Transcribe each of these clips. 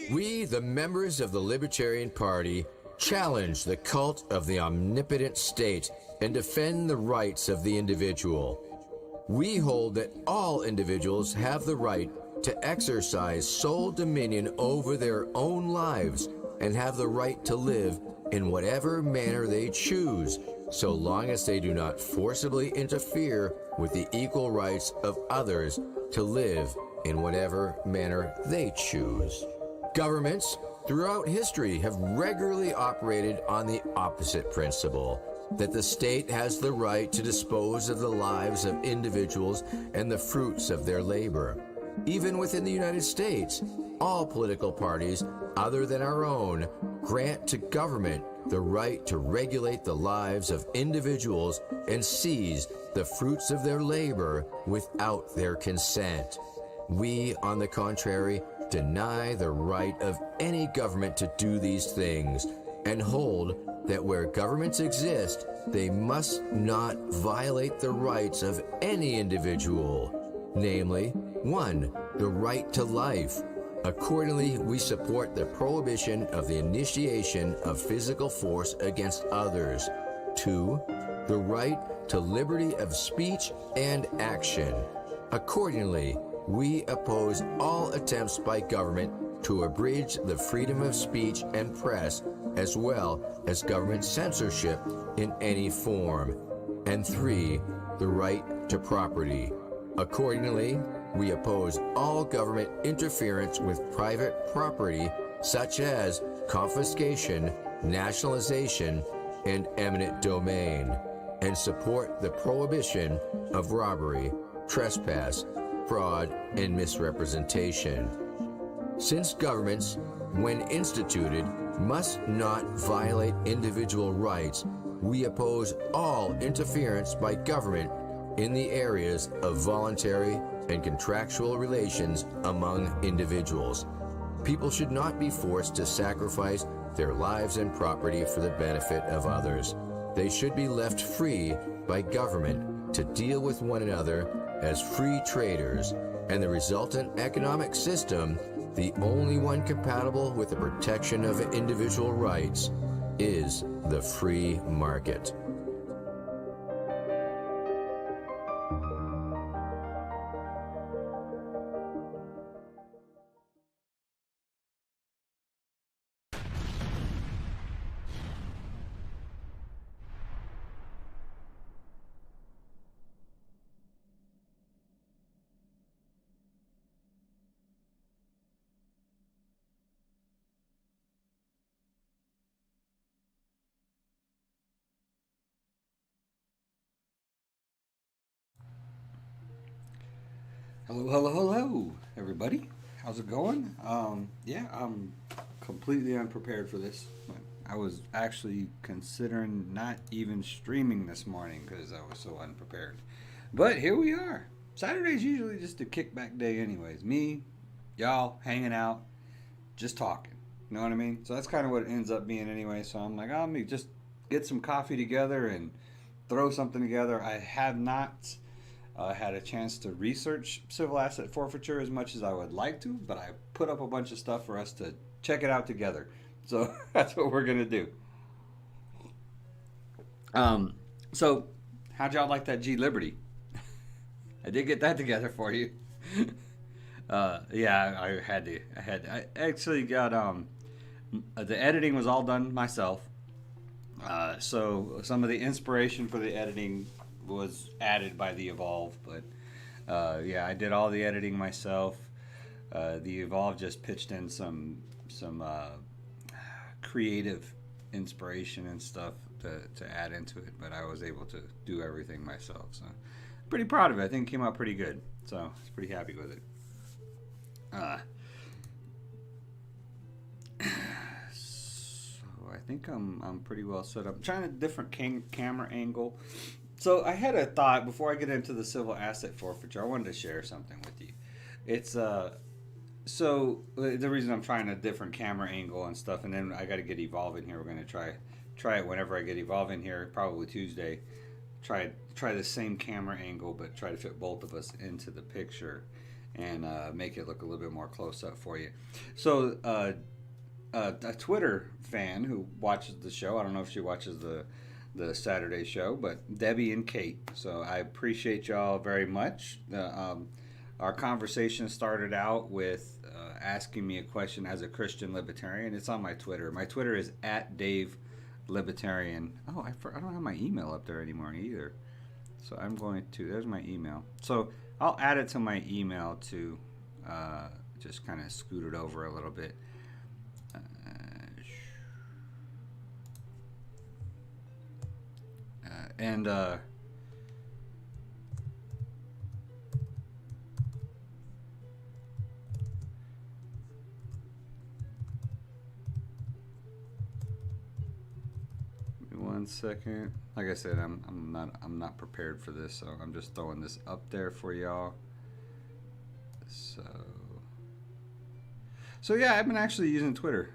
We, the members of the Libertarian Party, challenge the cult of the omnipotent state and defend the rights of the individual. We hold that all individuals have the right to exercise sole dominion over their own lives and have the right to live in whatever manner they choose, so long as they do not forcibly interfere with the equal rights of others to live in whatever manner they choose. Governments throughout history have regularly operated on the opposite principle, that the state has the right to dispose of the lives of individuals and the fruits of their labor. Even within the United States, all political parties other than our own grant to government the right to regulate the lives of individuals and seize the fruits of their labor without their consent. We, on the contrary, deny the right of any government to do these things and hold that where governments exist, they must not violate the rights of any individual, namely, 1, the right to life. Accordingly, we support the prohibition of the initiation of physical force against others. 2, the right to liberty of speech and action. Accordingly, we oppose all attempts by government to abridge the freedom of speech and press, as well as government censorship in any form. And 3, the right to property. Accordingly, we oppose all government interference with private property, such as confiscation, nationalization, and eminent domain, and support the prohibition of robbery, trespass, fraud, and misrepresentation. Since governments, when instituted, must not violate individual rights, we oppose all interference by government in the areas of voluntary and contractual relations among individuals. People should not be forced to sacrifice their lives and property for the benefit of others. They should be left free by government to deal with one another as free traders, and the resultant economic system, the only one compatible with the protection of individual rights, is the free market. Hello, everybody. How's it going? Yeah, I'm completely unprepared for this. I was actually considering not even streaming this morning because I was so unprepared. But here we are. Saturday's usually just a kickback day, anyways. Me, y'all, hanging out, just talking. You know what I mean? So that's kind of what it ends up being anyway. So I'm like, let me just get some coffee together and throw something together. I have not had a chance to research civil asset forfeiture as much as I would like to, but I put up a bunch of stuff for us to check it out together. So that's what we're going to do. So how'd y'all like that G Liberty? I did get that together for you. Yeah, I actually got, the editing was all done myself. So some of the inspiration for the editing was added by the Evolve, but yeah, I did all the editing myself. The Evolve just pitched in some creative inspiration and stuff to add into it, but I was able to do everything myself. So pretty proud of it. I think it came out pretty good. So I was pretty happy with it. So I think I'm pretty well set up. I'm trying a different camera angle. So I had a thought before I get into the civil asset forfeiture. I wanted to share something with you. It's so the reason I'm trying a different camera angle and stuff, and then I got to get Evolve in here. We're going to try it whenever I get Evolve in here, probably Tuesday. Try the same camera angle, but try to fit both of us into the picture and make it look a little bit more close up for you. So a Twitter fan who watches the show, I don't know if she watches the Saturday show, but Debbie and Kate. So I appreciate y'all very much. Our conversation started out with asking me a question as a Christian libertarian. It's on my Twitter. My Twitter is libertarian. Oh, I don't have my email up there anymore either. So I'm going to, there's my email. So I'll add it to my email to just kind of scoot it over a little bit. And one second. Like I said, I'm not prepared for this, so I'm just throwing this up there for y'all. So yeah, I've been actually using Twitter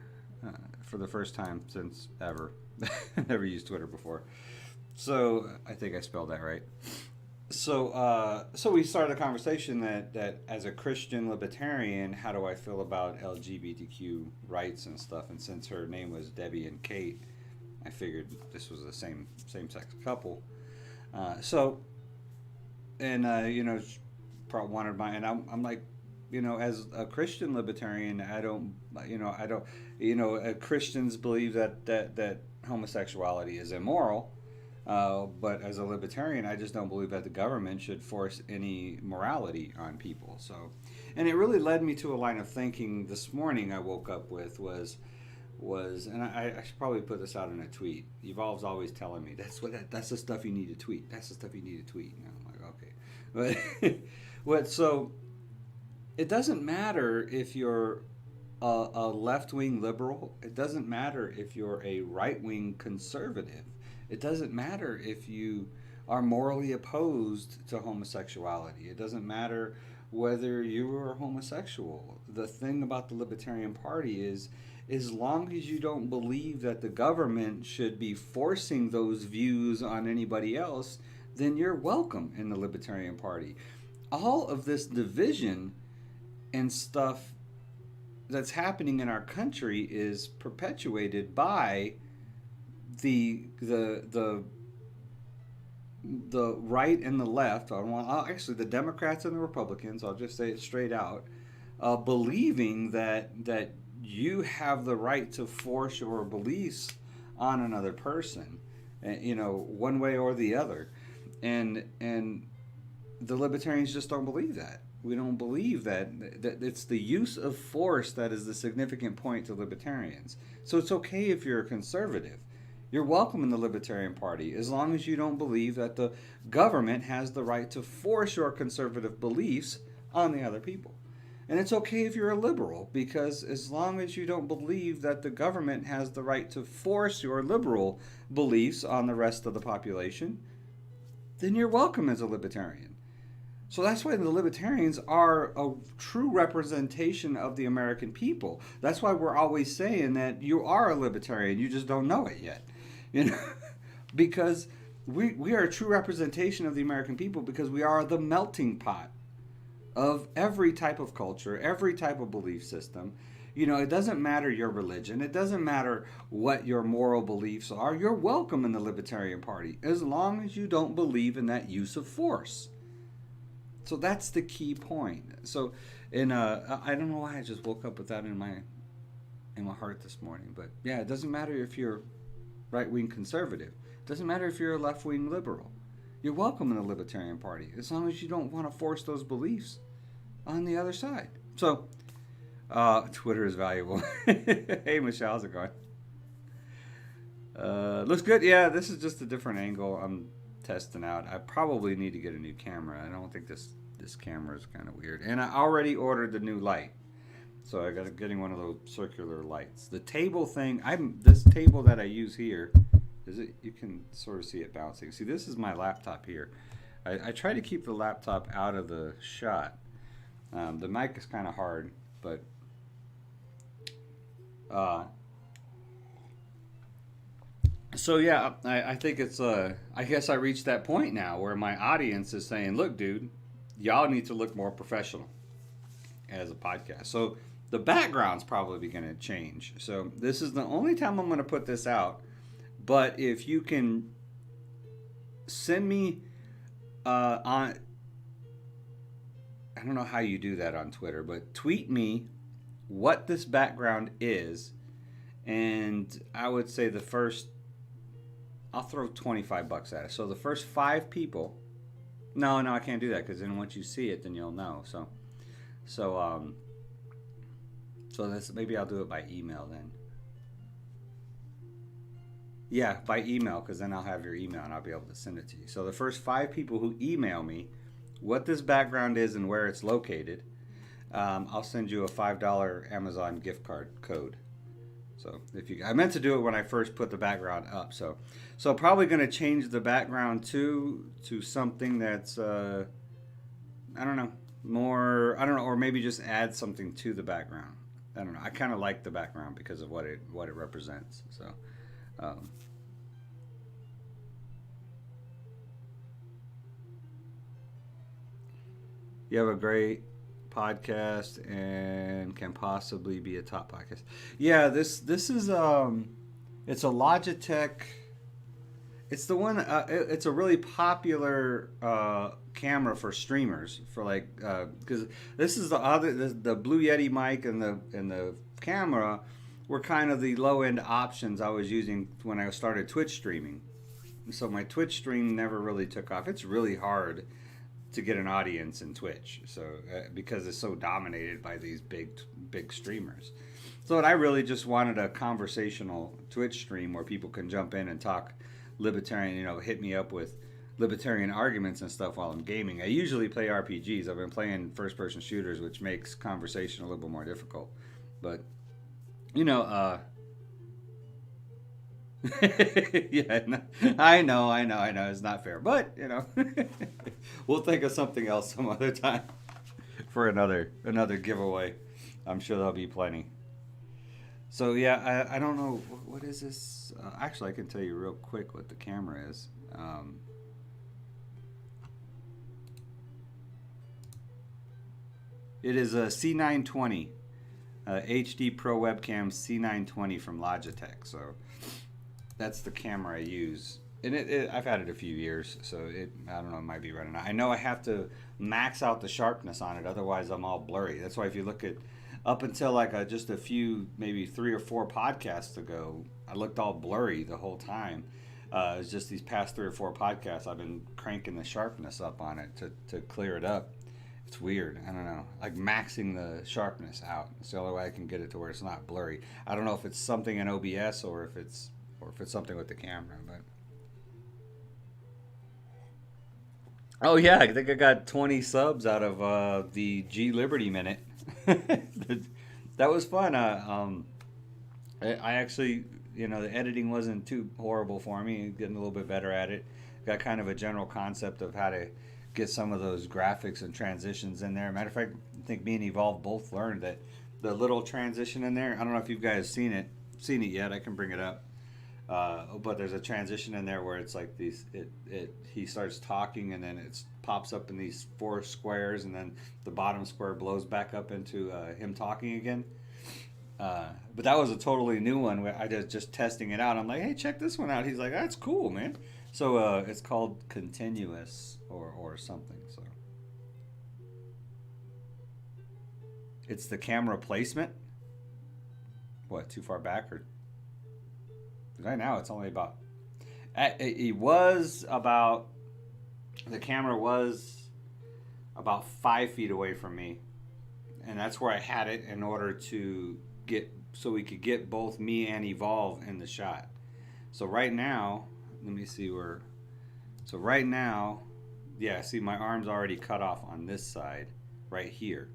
for the first time since ever. Never used Twitter before. So I think I spelled that right. So we started a conversation that as a Christian libertarian, how do I feel about LGBTQ rights and stuff? And since her name was Debbie and Kate, I figured this was the same-sex couple. You know, probably wanted my, and I'm like, you know, as a Christian libertarian, Christians believe that homosexuality is immoral. But as a libertarian, I just don't believe that the government should force any morality on people. So, and it really led me to a line of thinking this morning I woke up with was, and I should probably put this out in a tweet. Evolve's always telling me that's the stuff you need to tweet. That's the stuff you need to tweet. And I'm like, okay, so it doesn't matter if you're a left-wing liberal. It doesn't matter if you're a right-wing conservative. It doesn't matter if you are morally opposed to homosexuality. It doesn't matter whether you are homosexual. The thing about the Libertarian Party is, as long as you don't believe that the government should be forcing those views on anybody else, then you're welcome in the Libertarian Party. All of this division and stuff that's happening in our country is perpetuated by the right and the left. Actually, the Democrats and the Republicans. I'll just say it straight out, believing that you have the right to force your beliefs on another person, you know, one way or the other, and the libertarians just don't believe that. We don't believe that it's the use of force that is the significant point to libertarians. So it's okay if you're a conservative. You're welcome in the Libertarian Party as long as you don't believe that the government has the right to force your conservative beliefs on the other people. And it's okay if you're a liberal, because as long as you don't believe that the government has the right to force your liberal beliefs on the rest of the population, then you're welcome as a libertarian. So that's why the libertarians are a true representation of the American people. That's why we're always saying that you are a libertarian, you just don't know it yet. You know, because we are a true representation of the American people, because we are the melting pot of every type of culture, every type of belief system. You know, it doesn't matter your religion. It doesn't matter what your moral beliefs are. You're welcome in the Libertarian Party as long as you don't believe in that use of force. So that's the key point. So, I don't know why I just woke up with that in my heart this morning. But yeah, it doesn't matter if you're right-wing conservative. It doesn't matter if you're a left-wing liberal. You're welcome in the Libertarian Party as long as you don't want to force those beliefs on the other side. So, Twitter is valuable. Hey, Michelle, how's it going? Looks good. Yeah, this is just a different angle I'm testing out. I probably need to get a new camera. I don't think this camera is kind of weird. And I already ordered the new light. So I got getting one of those circular lights. The table thing, this table that I use here, you can sort of see it bouncing. See, this is my laptop here. I try to keep the laptop out of the shot. The mic is kind of hard, but so yeah, I think it's I guess I reached that point now where my audience is saying, look, dude, y'all need to look more professional as a podcast. So the background's probably going to change. So this is the only time I'm going to put this out. But if you can send me I don't know how you do that on Twitter, but tweet me what this background is. And I would say the first I'll throw $25 at it. So the first 5 people. No, I can't do that because then once you see it, then you'll know. So this, maybe I'll do it by email then. Yeah, by email, because then I'll have your email and I'll be able to send it to you. So the first 5 people who email me what this background is and where it's located, I'll send you a $5 Amazon gift card code. So I meant to do it when I first put the background up. So probably going to change the background to something that's I don't know, or maybe just add something to the background. I don't know. I kind of like the background because of what it represents. So. You have a great podcast and can possibly be a top podcast. Yeah, this is it's a Logitech. It's the one. It's a really popular camera for streamers for like because this is the Blue Yeti mic and the camera were kind of the low end options I was using when I started Twitch streaming. So my Twitch stream never really took off. It's really hard to get an audience in Twitch, so because it's so dominated by these big streamers. So I really just wanted a conversational Twitch stream where people can jump in and talk libertarian, hit me up with libertarian arguments and stuff while I'm gaming. I usually play RPGs. I've been playing first-person shooters, which makes conversation a little bit more difficult. But yeah, no, I know, it's not fair, but we'll think of something else some other time for another giveaway. I'm sure there'll be plenty. So yeah, I don't know what is this. Actually, I can tell you real quick what the camera is. It is a C920 HD Pro webcam C920 from Logitech. So that's the camera I use, and I've had it a few years, so I don't know, it might be running out. I know I have to max out the sharpness on it, otherwise I'm all blurry. That's why if you look at up until like just a few, maybe 3 or 4 podcasts ago, I looked all blurry the whole time. It's just these past 3 or 4 podcasts I've been cranking the sharpness up on it to clear it up. It's weird. I don't know. Like maxing the sharpness out. It's the only way I can get it to where it's not blurry. I don't know if it's something in OBS or if it's something with the camera, but. Oh yeah, I think I got 20 subs out of the G Liberty Minute. That was fun. I actually, the editing wasn't too horrible for me. Getting a little bit better at it. Got kind of a general concept of how to get some of those graphics and transitions in there. Matter of fact, I think me and Evolve both learned that the little transition in there. I don't know if you guys seen it yet. I can bring it up. But there's a transition in there where it's like these. He starts talking and then it pops up in these 4 squares, and then the bottom square blows back up into him talking again. But that was a totally new one. Where I just testing it out. I'm like, hey, check this one out. He's like, that's cool, man. So it's called continuous or something. So it's the camera placement. What, too far back or? Right now it's only about. The camera was about 5 feet away from me, and that's where I had it in order to so we could get both me and Evolve in the shot. So right now, let me see where. So right now, yeah, see my arm's already cut off on this side, right here.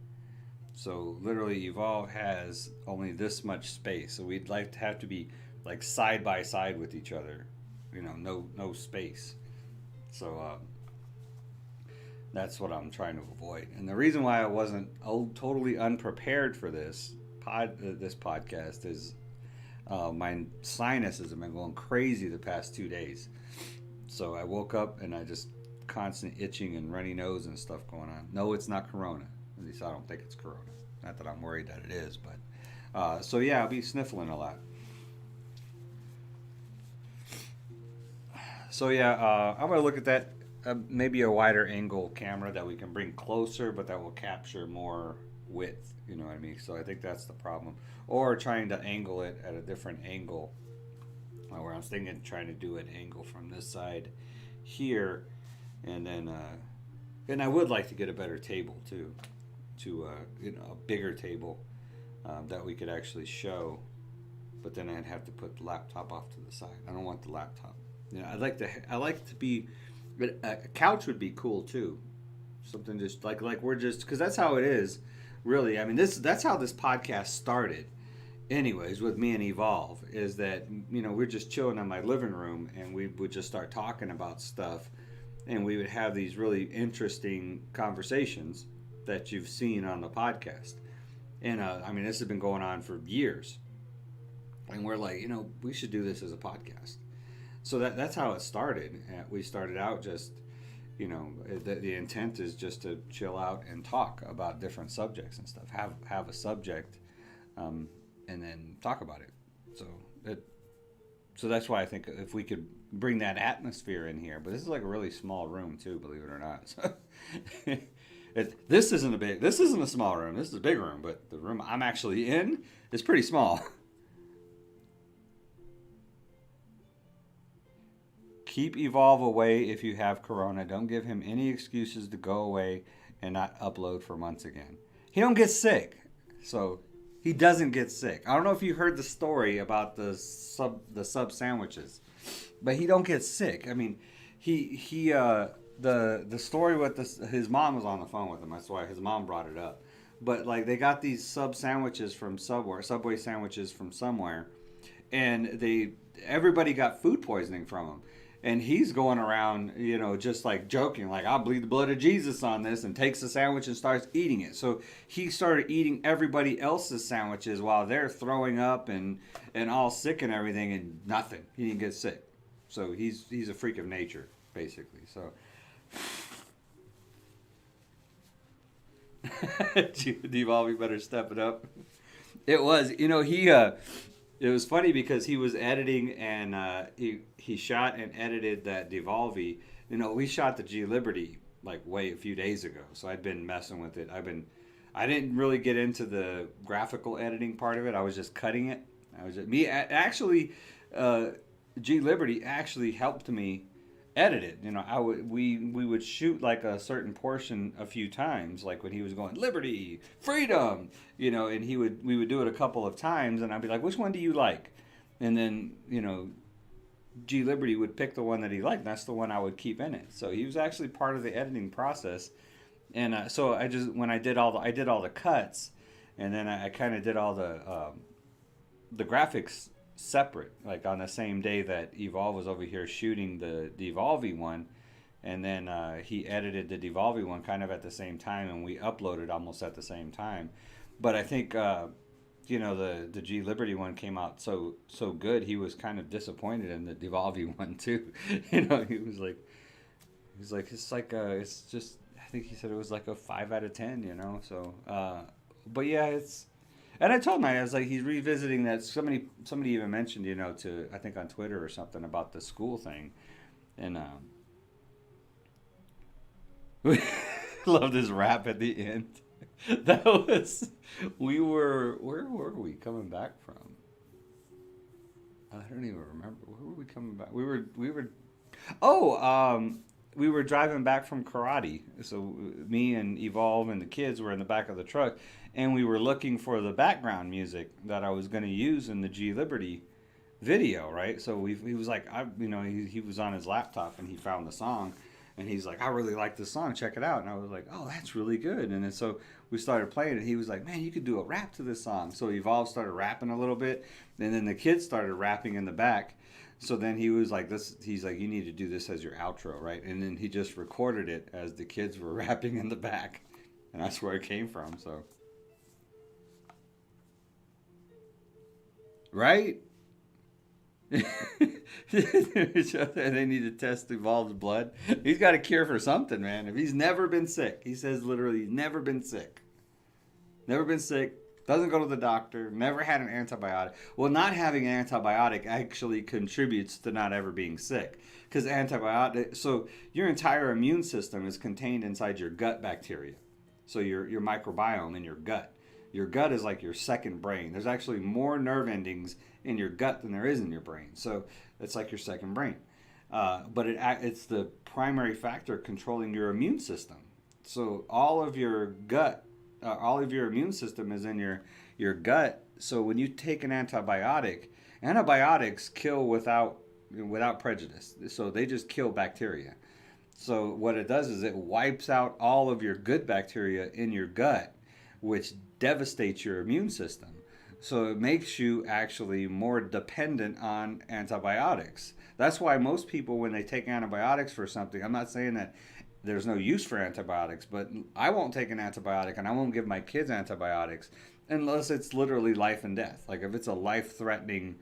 So literally, Evolve has only this much space. So we'd like to have to be like side by side with each other, no space. So that's what I'm trying to avoid. And the reason why I wasn't totally unprepared for this podcast is my sinuses have been going crazy the past 2 days. So I woke up and I just constant itching and runny nose and stuff going on. No, it's not Corona. At least I don't think it's Corona. Not that I'm worried that it is, but so yeah, I'll be sniffling a lot. So yeah, I'm gonna look at that. Maybe a wider angle camera that we can bring closer, but that will capture more width. You know what I mean? So I think that's the problem. Or trying to angle it at a different angle where I was thinking trying to do an angle from this side here, and then and I would like to get a better table too, to a bigger table that we could actually show, but then I'd have to put the laptop off to the side. I don't want the laptop. I like to be. A couch would be cool too, something just like we're just, because that's how it is, really. I mean, that's how this podcast started. Anyways, with me and Evolve, is that we're just chilling in my living room, and we would just start talking about stuff, and we would have these really interesting conversations that you've seen on the podcast. And I mean, this has been going on for years, and we're like, we should do this as a podcast. So that's how it started. We started out just, the intent is just to chill out and talk about different subjects and stuff. Have a subject, and then talk about it. So that's why I think if we could bring that atmosphere in here. But this is like a really small room too, believe it or not. So this isn't a small room. This is a big room, but the room I'm actually in is pretty small. Keep Evolve away if you have corona. Don't give him any excuses to go away and not upload for months again. He don't get sick, so he doesn't get sick. I don't know if you heard the story about the sub sandwiches, but he don't get sick. I mean, the story with his mom was on the phone with him. That's why his mom brought it up. But like they got these sandwiches from Subway sandwiches from somewhere, and everybody got food poisoning from them. And he's going around, just like joking, like, I'll bleed the blood of Jesus on this, and takes the sandwich and starts eating it. So he started eating everybody else's sandwiches while they're throwing up and all sick and everything, and nothing. He didn't get sick. So he's a freak of nature, basically. So Devolve, you better step it up. It was, it was funny because he was editing, and he shot and edited that Devolve. We shot the G Liberty like a few days ago, so I'd been messing with it. I didn't really get into the graphical editing part of it. I was just cutting it. G Liberty actually helped me edit it. We would shoot like a certain portion a few times, like when he was going liberty, freedom, and we would do it a couple of times, and I'd be like, which one do you like? And then G Liberty would pick the one that he liked, and that's the one I would keep in it. So he was actually part of the editing process. And so I did all the cuts, and then I kind of did all the graphics separate, like on the same day that Evolve was over here shooting the Devolve one, and then he edited the Devolve one kind of at the same time, and we uploaded almost at the same time. But I think the G Liberty one came out so good, he was kind of disappointed in the Devolve one too. He was like it's just, I think he said it was like a 5 out of 10. So but yeah, and I told him, I was like, he's revisiting that. Somebody even mentioned, to, I think on Twitter or something, about the school thing. And love this rap at the end. That was, where were we coming back from? I don't even remember. Where were we coming back? We were driving back from karate. So me and Evolve and the kids were in the back of the truck, and we were looking for the background music that I was going to use in the G Liberty video, right? So he was like, he was on his laptop and he found the song, and he's like, I really like this song, check it out. And I was like, oh, that's really good. And then so we started playing it. He was like, man, you could do a rap to this song. So Evolve started rapping a little bit, and then the kids started rapping in the back. So then he was like, he's like, you need to do this as your outro, right? And then he just recorded it as the kids were rapping in the back. And that's where it came from, so. Right? They need to test Evolve's blood. He's got a cure for something, man. If he's never been sick, he says literally he's never been sick. Never been sick. Doesn't go to the doctor. Never had an antibiotic. Well, not having an antibiotic actually contributes to not ever being sick. Because so your entire immune system is contained inside your gut bacteria. So your microbiome in your gut. Your gut is like your second brain. There's actually more nerve endings in your gut than there is in your brain. So it's like your second brain. But it's the primary factor controlling your immune system. So all of your gut, all of your immune system is in your gut. So when you take an antibiotic, antibiotics kill without prejudice. So they just kill bacteria. So what it does is it wipes out all of your good bacteria in your gut, which devastates your immune system. So it makes you actually more dependent on antibiotics. That's why most people, when they take antibiotics for something, I'm not saying that there's no use for antibiotics, but I won't take an antibiotic and I won't give my kids antibiotics unless it's literally life and death. Like if it's a life-threatening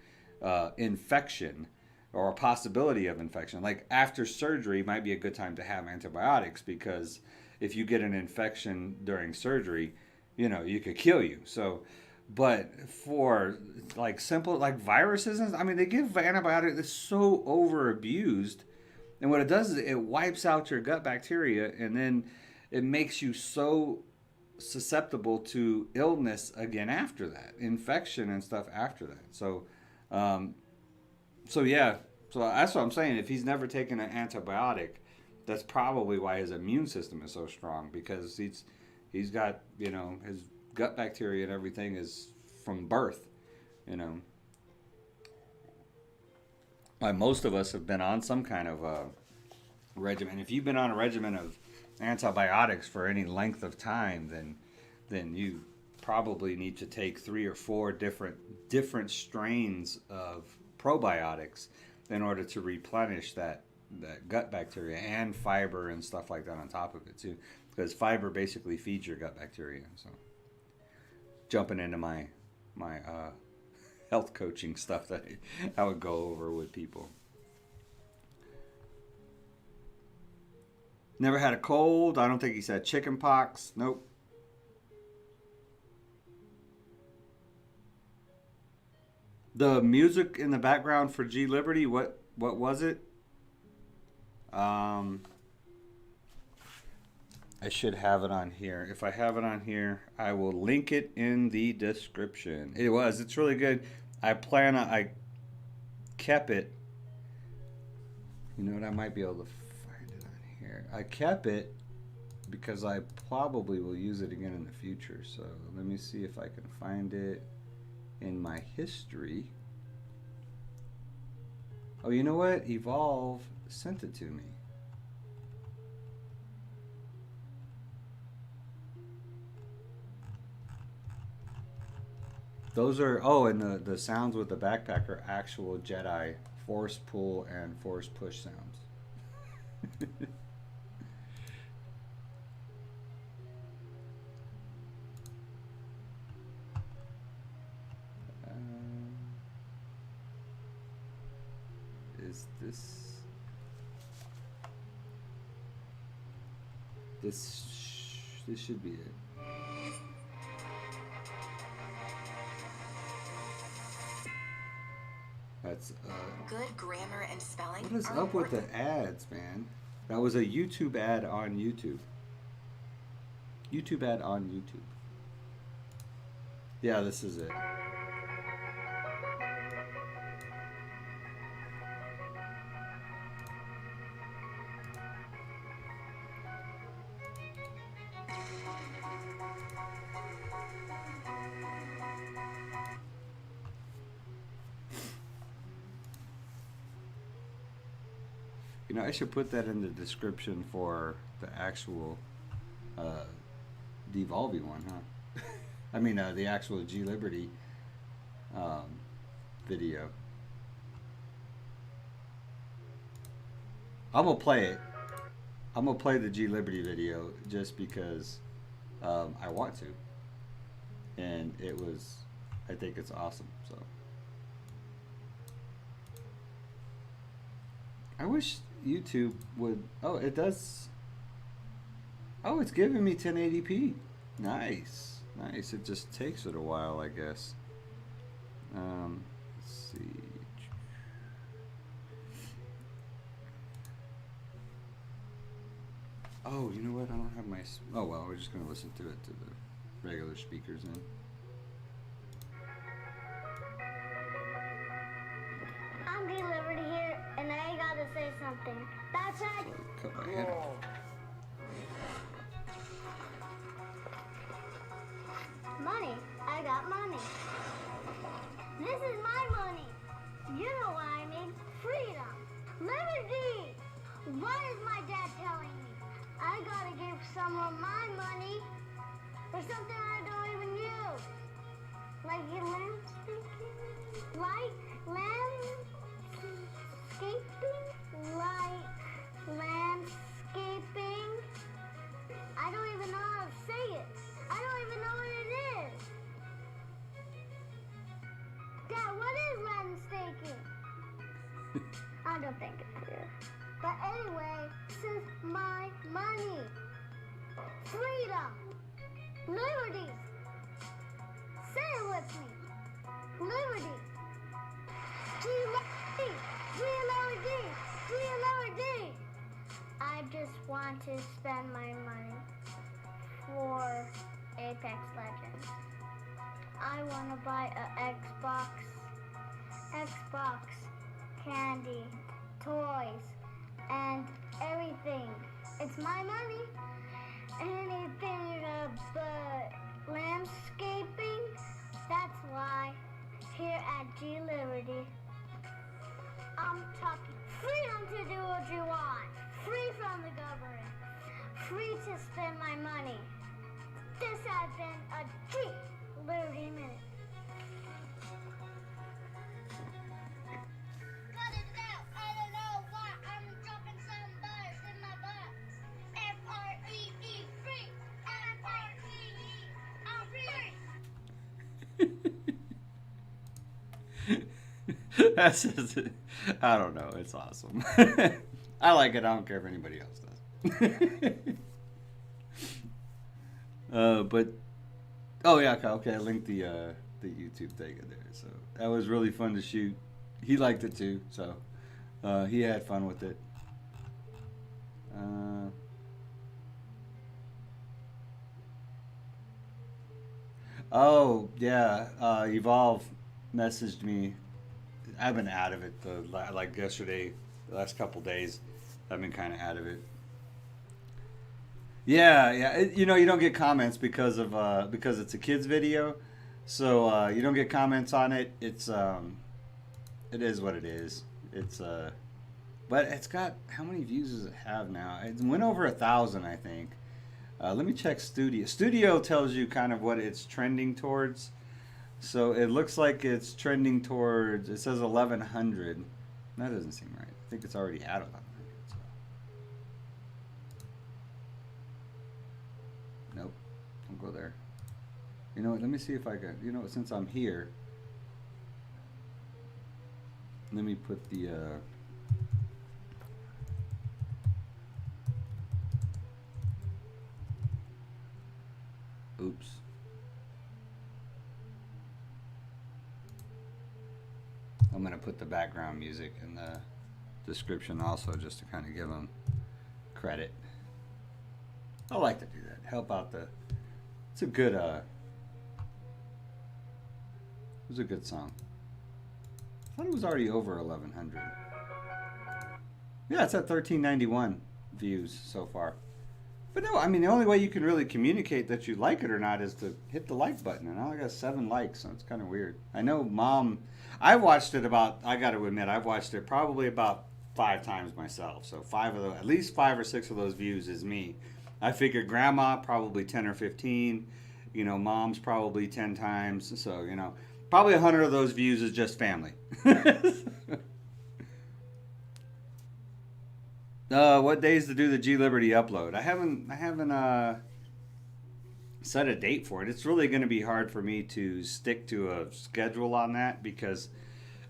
infection or a possibility of infection, like after surgery might be a good time to have antibiotics, because if you get an infection during surgery, you could kill you. So, but for like simple, like viruses, I mean, they give antibiotics that's so over abused. And what it does is it wipes out your gut bacteria, and then it makes you so susceptible to illness again after that, infection and stuff after that. So, yeah, so that's what I'm saying. If he's never taken an antibiotic, that's probably why his immune system is so strong, because he's got, his gut bacteria and everything is from birth, Most of us have been on some kind of a regimen. If you've been on a regimen of antibiotics for any length of time, then you probably need to take 3 or 4 different strains of probiotics in order to replenish that gut bacteria, and fiber and stuff like that on top of it too, because fiber basically feeds your gut bacteria. So jumping into my health coaching stuff that I would go over with people. Never had a cold. I don't think he's had chicken pox. Nope. The music in the background for G Liberty, what was it? I should have it on here. If I have it on here, I will link it in the description. It's really good. I kept it. You know what? I might be able to find it on here. I kept it because I probably will use it again in the future. So let me see if I can find it in my history. Oh, you know what? Evolve sent it to me. Those are, and the sounds with the backpack are actual Jedi force pull and force push sounds. Is this should be it. That's good grammar and spelling. What is up with the ads, man? That was a YouTube ad on YouTube. YouTube ad on YouTube. Yeah, this is it. I should put that in the description for the actual devolving one, huh? I mean, the actual G Liberty video. I'm gonna play it. I'm gonna play the G Liberty video just because I want to, and I think it's awesome. So I wish YouTube would. Oh, it does. Oh, it's giving me 1080p. Nice. It just takes it a while, I guess. Let's see. Oh, you know what? I don't have my. Oh well, we're just gonna listen to it to regular speakers in. I'm G Liberty here, and I gotta say something. That's right. Cut my head off. Money. I got money. This is my money. You know what I mean. Freedom. Liberty. What is my dad telling me? I gotta give someone my money for something I don't even use. Like landscaping? Like landscaping? Like landscaping? I don't even know how to say it. I don't even know what it is. Dad, what is landscaping? I don't think it's clear. But anyway, this is my money. Freedom. Liberty. Say it with me. Liberty. G-Liberty. G-Liberty. G-Liberty. I just want to spend my money for Apex Legends. I want to buy an Xbox, candy, toys, and everything. It's my money. Anything but landscaping. That's why here at G Liberty, I'm talking freedom to do what you want. Free from the government. Free to spend my money. This has been a G Liberty Minute. Cut it out. I don't know why I'm dropping some bars in my butt. F-R-E-E, free. F-R-E-E, I'm free. That's just, I don't know. It's awesome. I like it. I don't care if anybody else does. But oh yeah, okay. I linked the YouTube thing in there. So that was really fun to shoot. He liked it too. So he had fun with it. Oh yeah, Evolve messaged me. I've been out of it like yesterday, the last couple days. I've been kind of out of it. Yeah. You know, you don't get comments because it's a kids video, so you don't get comments on it. It is what it is. But it's got, how many views does it have now? It went over 1,000, I think. Let me check Studio. Studio tells you kind of what it's trending towards. So it looks like it's trending towards, it says 1,100. That doesn't seem right. I think it's already at 1,100. So. Nope. Don't go there. You know what? Let me see if I can, you know what, since I'm here, let me put the, oops. I'm going to put the background music in the description also, just to kind of give them credit. I like to do that. Help out the, it's a good, it was a good song. I thought it was already over 1,100. Yeah, it's at 1,391 views so far. But no, I mean, the only way you can really communicate that you like it or not is to hit the like button. And I only got 7 likes, so it's kind of weird. I know Mom, I watched it about, I got to admit, I've watched it probably about 5 times myself. So at least 5 or 6 of those views is me. I figured Grandma probably 10 or 15. You know, Mom's probably 10 times. So, you know, probably 100 of those views is just family. What days to do the G Liberty upload? I haven't set a date for it. It's really going to be hard for me to stick to a schedule on that because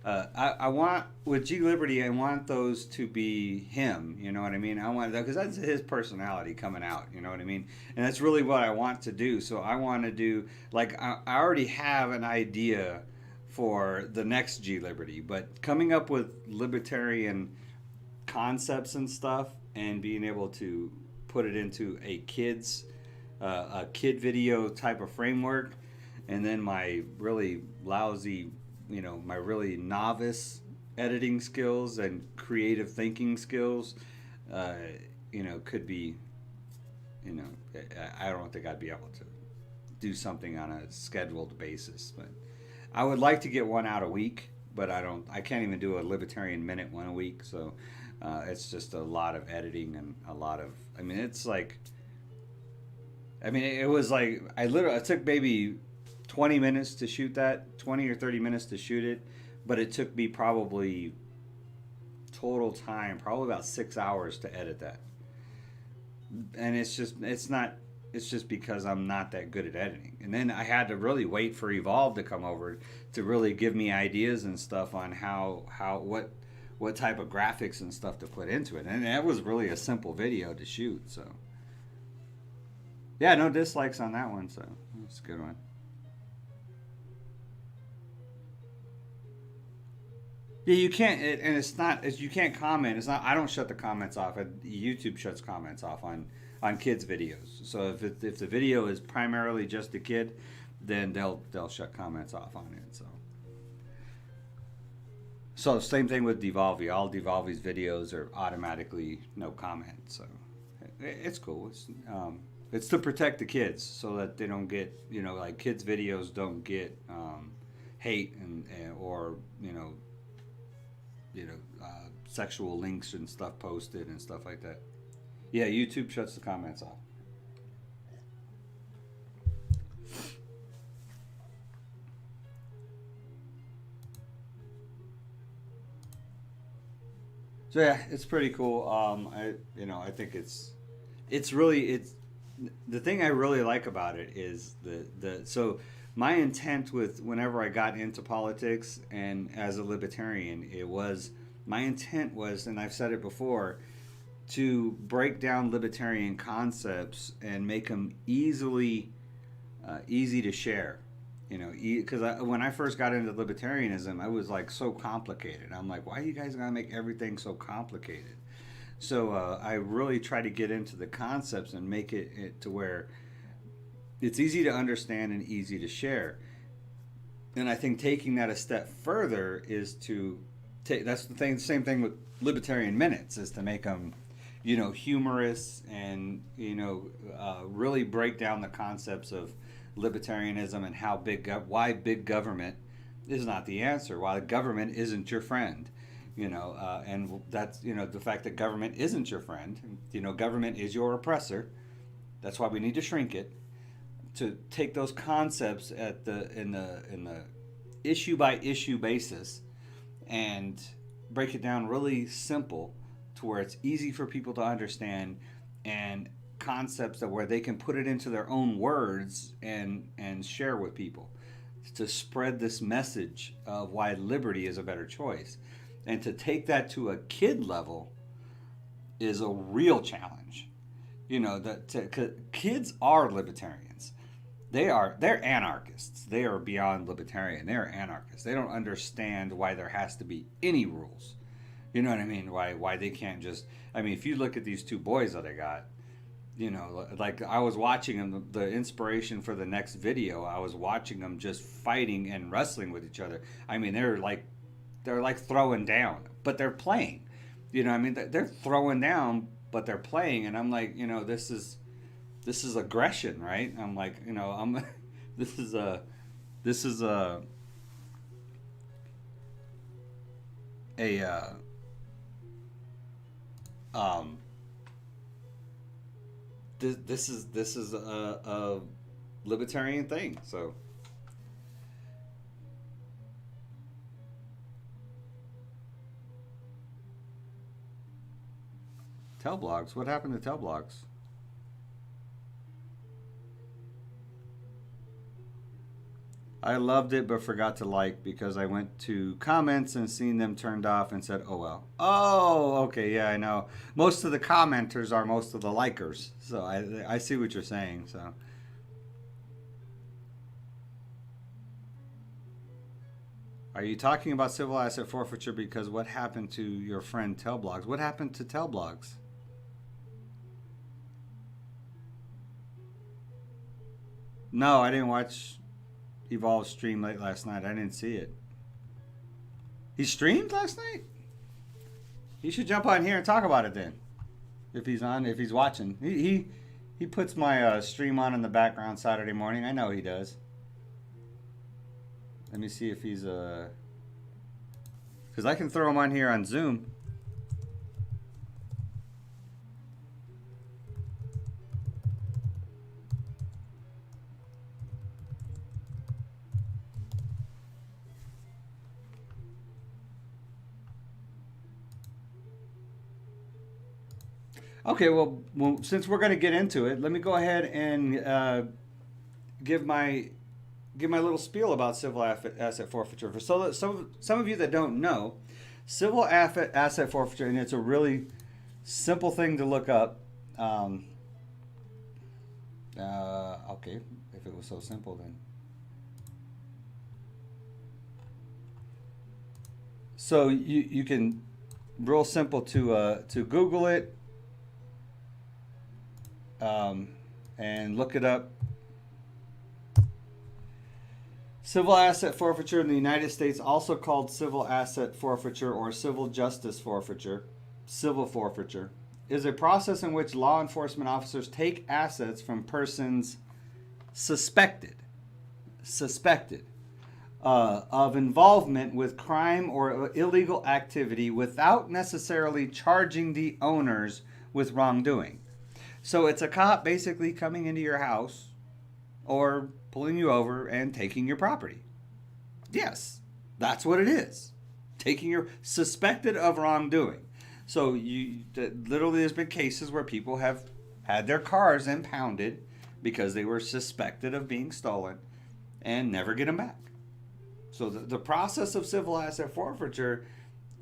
I want, with G Liberty, I want those to be him. You know what I mean? I want that because that's his personality coming out. You know what I mean? And that's really what I want to do. So I want to do, like, I already have an idea for the next G Liberty, but coming up with libertarian concepts and stuff and being able to put it into a kid's a kid video type of framework, and then my really lousy, my really novice editing skills and creative thinking skills, could be, I don't think I'd be able to do something on a scheduled basis. But I would like to get one out a week, but I can't even do a Libertarian Minute one a week. So it's just a lot of editing and a lot of, it was like, it took maybe 20 minutes to shoot that, 20 or 30 minutes to shoot it, but it took me probably total time, probably about 6 hours to edit that. And it's just because I'm not that good at editing. And then I had to really wait for Evolve to come over to really give me ideas and stuff on what type of graphics and stuff to put into it. And that was really a simple video to shoot, so. Yeah, no dislikes on that one, so that's a good one. Yeah, you can't, and it's not, you can't comment. It's not, I don't shut the comments off. YouTube shuts comments off on kids' videos. So if the video is primarily just a kid, then they'll shut comments off on it. So same thing with Devolvy. All Devolvy's videos are automatically no comment. So it's cool. It's to protect the kids so that they don't get, like kids' videos don't get hate or sexual links and stuff posted and stuff like that. Yeah, YouTube shuts the comments off. So yeah, it's pretty cool. I think it's the thing I really like about it is so my intent with whenever I got into politics and as a libertarian, my intent was, and I've said it before, to break down libertarian concepts and make them easy to share. Because when I first got into libertarianism, I was like so complicated. I'm like, why are you guys gonna make everything so complicated? So I really try to get into the concepts and make it to where it's easy to understand and easy to share. And I think taking that a step further is to that's the same thing with Libertarian Minutes, is to make them, humorous and, really break down the concepts of libertarianism and why big government is not the answer, why the government isn't your friend. And that's, the fact that government isn't your friend, government is your oppressor. That's why we need to shrink it, to take those concepts in the issue by issue basis and break it down really simple to where it's easy for people to understand, and concepts where they can put it into their own words and share with people, to spread this message of why liberty is a better choice. And to take that to a kid level is a real challenge. Kids are libertarians. They're anarchists. They are beyond libertarian. They're anarchists. They don't understand why there has to be any rules. You know what I mean? Why they can't just, if you look at these two boys that I got, like I was watching them, the inspiration for the next video, I was watching them just fighting and wrestling with each other. They're like throwing down, but they're playing. They're throwing down, but they're playing, and I'm like, this is aggression, right? I'm like, this is a libertarian thing. So tell blogs. What happened to tell blogs? I loved it but forgot to like because I went to comments and seen them turned off and said, oh well. Oh, okay, yeah, I know. Most of the commenters are most of the likers. So I see what you're saying. So are you talking about civil asset forfeiture because what happened to your friend Tellblogs? What happened to Tellblogs? No, I didn't watch Evolve's stream late last night. I didn't see it. He streamed last night? He should jump on here and talk about it then. If he's on, if he's watching. He puts my stream on in the background Saturday morning. I know he does. Let me see if he's because I can throw him on here on Zoom. Okay, well, since we're going to get into it, let me go ahead and give my little spiel about civil asset forfeiture. For some of you that don't know, civil asset forfeiture, and it's a really simple thing to look up. Okay, if it was so simple, then. So you can real simple to Google it. And look it up. Civil asset forfeiture in the United States, also called civil asset forfeiture or civil justice forfeiture, civil forfeiture, is a process in which law enforcement officers take assets from persons suspected of involvement with crime or illegal activity without necessarily charging the owners with wrongdoing. So it's a cop basically coming into your house or pulling you over and taking your property. Yes, that's what it is. Taking your suspected of wrongdoing. So literally there's been cases where people have had their cars impounded because they were suspected of being stolen and never get them back. So the process of civil asset forfeiture,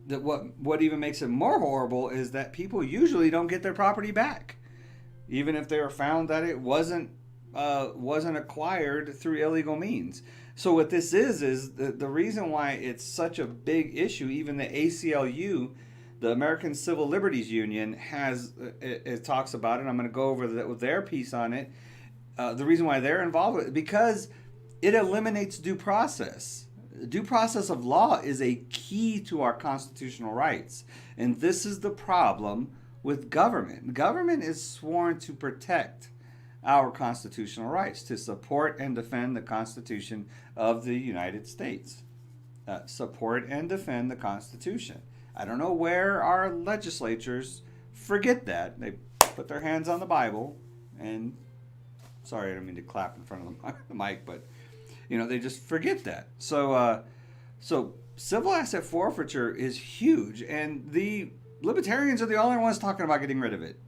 that what even makes it more horrible is that people usually don't get their property back. Even if they were found that it wasn't acquired through illegal means. So what this is the reason why it's such a big issue. Even the ACLU, the American Civil Liberties Union, it talks about it. I'm going to go over their piece on it. The reason why they're involved with it, because it eliminates due process. Due process of law is a key to our constitutional rights, and this is the problem with government. Government is sworn to protect our constitutional rights, to support and defend the Constitution of the United States. Support and defend the Constitution. I don't know where our legislatures forget that. They put their hands on the Bible and, sorry, I don't mean to clap in front of the mic, but, they just forget that. So civil asset forfeiture is huge, and the Libertarians are the only ones talking about getting rid of it.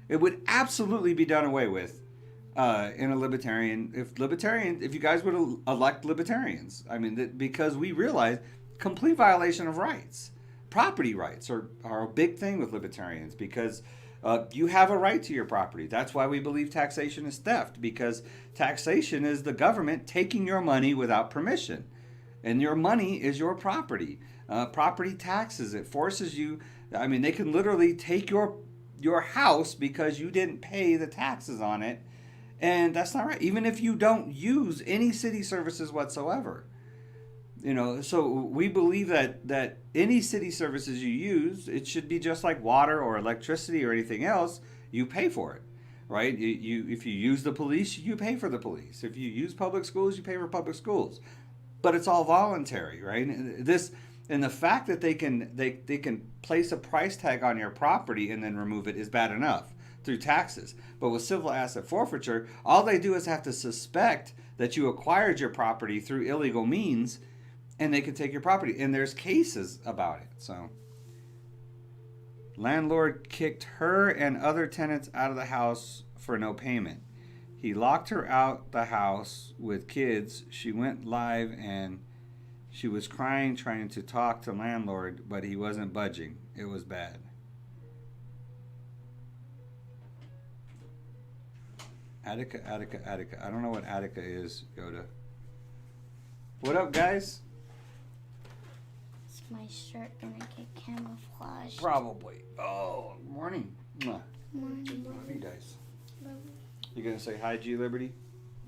It would absolutely be done away with in a libertarian. If you guys would elect libertarians, because we realize complete violation of rights. Property rights are a big thing with libertarians because you have a right to your property. That's why we believe taxation is theft, because taxation is the government taking your money without permission. And your money is your property. Property taxes, it forces you. They can literally take your house because you didn't pay the taxes on it, and that's not right. Even if you don't use any city services whatsoever, So we believe that any city services you use, it should be just like water or electricity or anything else. You pay for it, right? If you use the police, you pay for the police. If you use public schools, you pay for public schools. But it's all voluntary, right? And the fact that they can place a price tag on your property and then remove it is bad enough through taxes. But with civil asset forfeiture, all they do is have to suspect that you acquired your property through illegal means, and they can take your property. And there's cases about it. So, landlord kicked her and other tenants out of the house for no payment. He locked her out the house with kids. She went live and she was crying, trying to talk to landlord, but he wasn't budging. It was bad. Attica. I don't know what Attica is, Yoda. What up, guys? Is my shirt gonna get camouflaged? Probably. Oh, morning. Morning. Love you guys. You gonna say hi, G Liberty?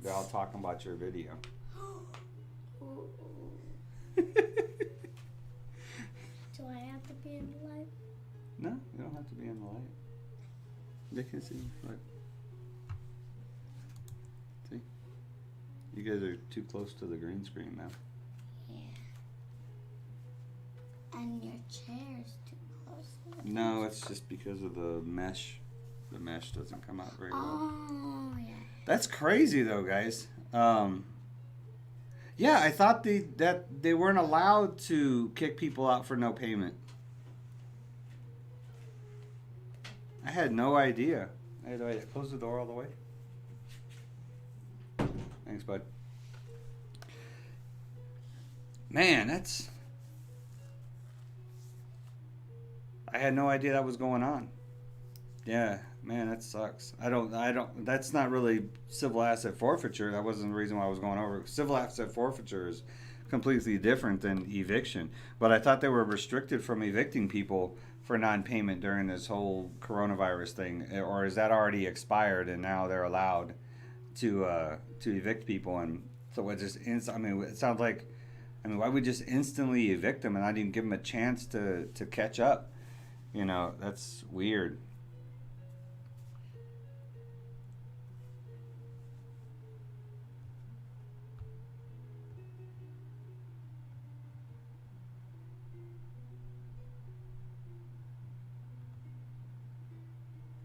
They're all talking about your video. Do I have to be in the light? No, you don't have to be in the light. They can see. Look. See? You guys are too close to the green screen now. Yeah. And your chair's too close to the No, it's just because of the mesh. The mesh doesn't come out very well. Oh, yeah. That's crazy though, guys. Yeah, I thought that they weren't allowed to kick people out for no payment. I had no idea. Close the door all the way. Thanks, bud. Man, that's... I had no idea that was going on. Yeah, man, that sucks. That's not really civil asset forfeiture. That wasn't the reason why I was going over. Civil asset forfeiture is completely different than eviction. But I thought they were restricted from evicting people for non-payment during this whole coronavirus thing. Or is that already expired and now they're allowed to evict people? And so it just, it sounds like, why would we just instantly evict them and not even give them a chance to catch up? You know, that's weird.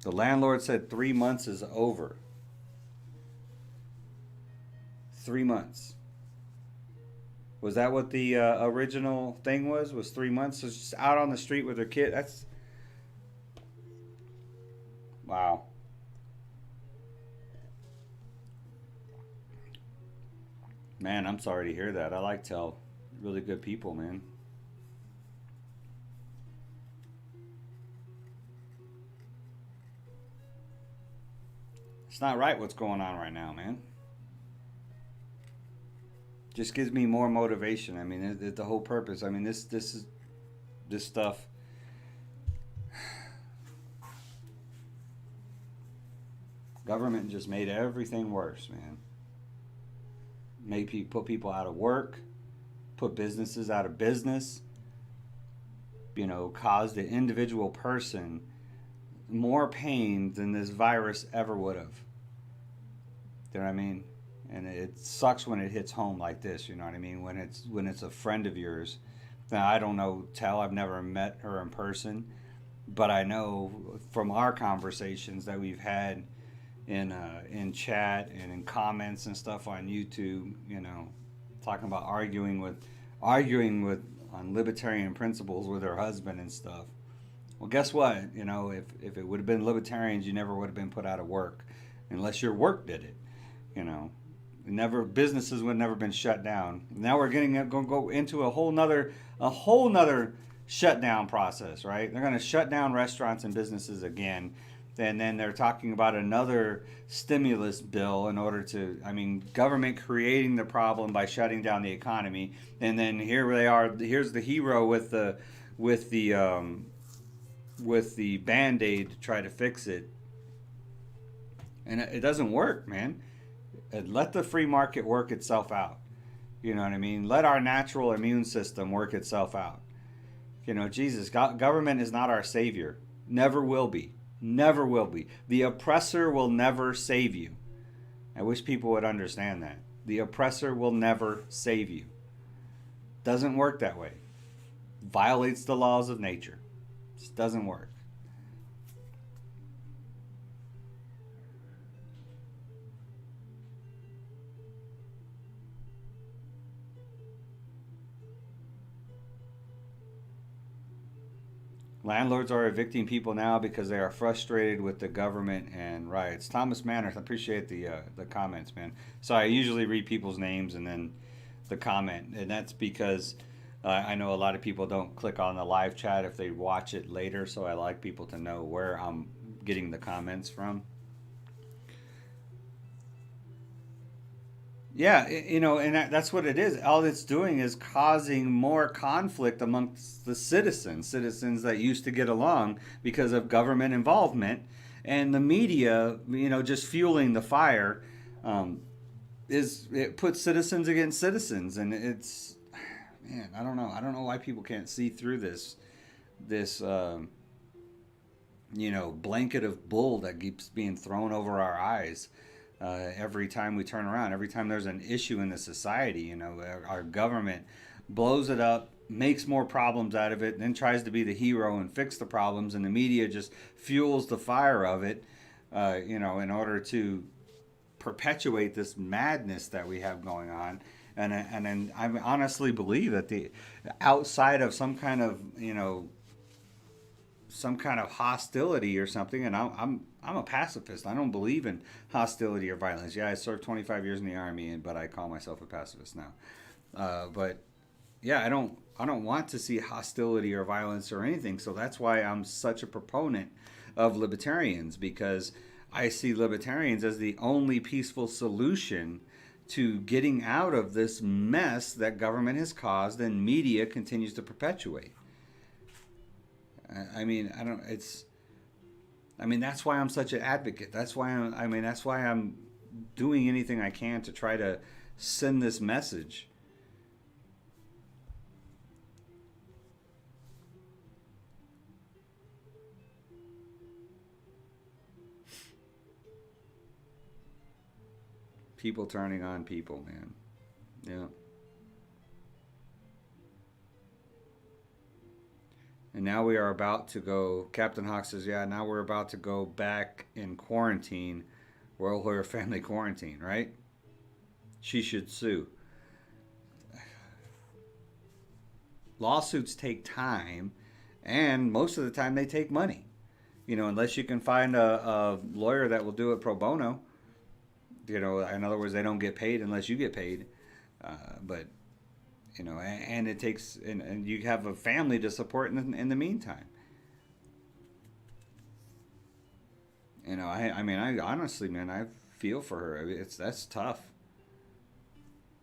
The landlord said 3 months is over. 3 months. Was that what the original thing was? Was 3 months? So just out on the street with their kid? That's... Wow. Man, I'm sorry to hear that. I like Tell. Really good people, man. It's not right what's going on right now, man. Just gives me more motivation. I mean, the whole purpose. I mean, this stuff. Government just made everything worse, man. Put people out of work, put businesses out of business. You know, caused the individual person more pain than this virus ever would have. You know what I mean? And it sucks when it hits home like this, you know what I mean? When it's a friend of yours. Now, I don't know Tell, I've never met her in person, but I know from our conversations that we've had in chat and in comments and stuff on YouTube, you know, talking about arguing with on libertarian principles with her husband and stuff. Well, guess what? You know, if it would have been libertarians, you never would have been put out of work, unless your work did it. You know, businesses would have never been shut down. Now we're going to go into a whole nother shutdown process, right? They're going to shut down restaurants and businesses again, and then they're talking about another stimulus bill in order to, government creating the problem by shutting down the economy, and then here they are. Here's the hero with the Band-Aid to try to fix it. And it doesn't work, man. Let the free market work itself out. You know what I mean? Let our natural immune system work itself out. You know, Jesus, government is not our savior. Never will be. Never will be. The oppressor will never save you. I wish people would understand that. The oppressor will never save you. Doesn't work that way. Violates the laws of nature. Just doesn't work. Landlords are evicting people now because they are frustrated with the government and riots. Thomas Manners, I appreciate the comments, man. So I usually read people's names and then the comment, and that's because I know a lot of people don't click on the live chat if they watch it later, so I like people to know where I'm getting the comments from. Yeah, you know, and that's what it is. All it's doing is causing more conflict amongst the citizens that used to get along because of government involvement and the media, you know, just fueling the fire. it puts citizens against citizens, and it's, man, I don't know why people can't see through this blanket of bull that keeps being thrown over our eyes every time we turn around. Every time there's an issue in the society, our government blows it up, makes more problems out of it, then tries to be the hero and fix the problems, and the media just fuels the fire of it, in order to perpetuate this madness that we have going on. And I honestly believe that the outside of some kind of hostility or something, and I'm a pacifist. I don't believe in hostility or violence. Yeah, I served 25 years in the Army, but I call myself a pacifist now. But yeah, I don't want to see hostility or violence or anything. So that's why I'm such a proponent of libertarians, because I see libertarians as the only peaceful solution to getting out of this mess that government has caused and media continues to perpetuate. That's why I'm such an advocate. That's why I'm doing anything I can to try to send this message. People turning on people, man. Yeah. And now we are about to go, Captain Hawk says, yeah, now we're about to go back in quarantine, Royal Warrior Family quarantine, right? She should sue. Lawsuits take time, and most of the time they take money. Unless you can find a lawyer that will do it pro bono. In other words, they don't get paid unless you get paid. And it takes, and you have a family to support in the meantime. I honestly, man, I feel for her. That's tough.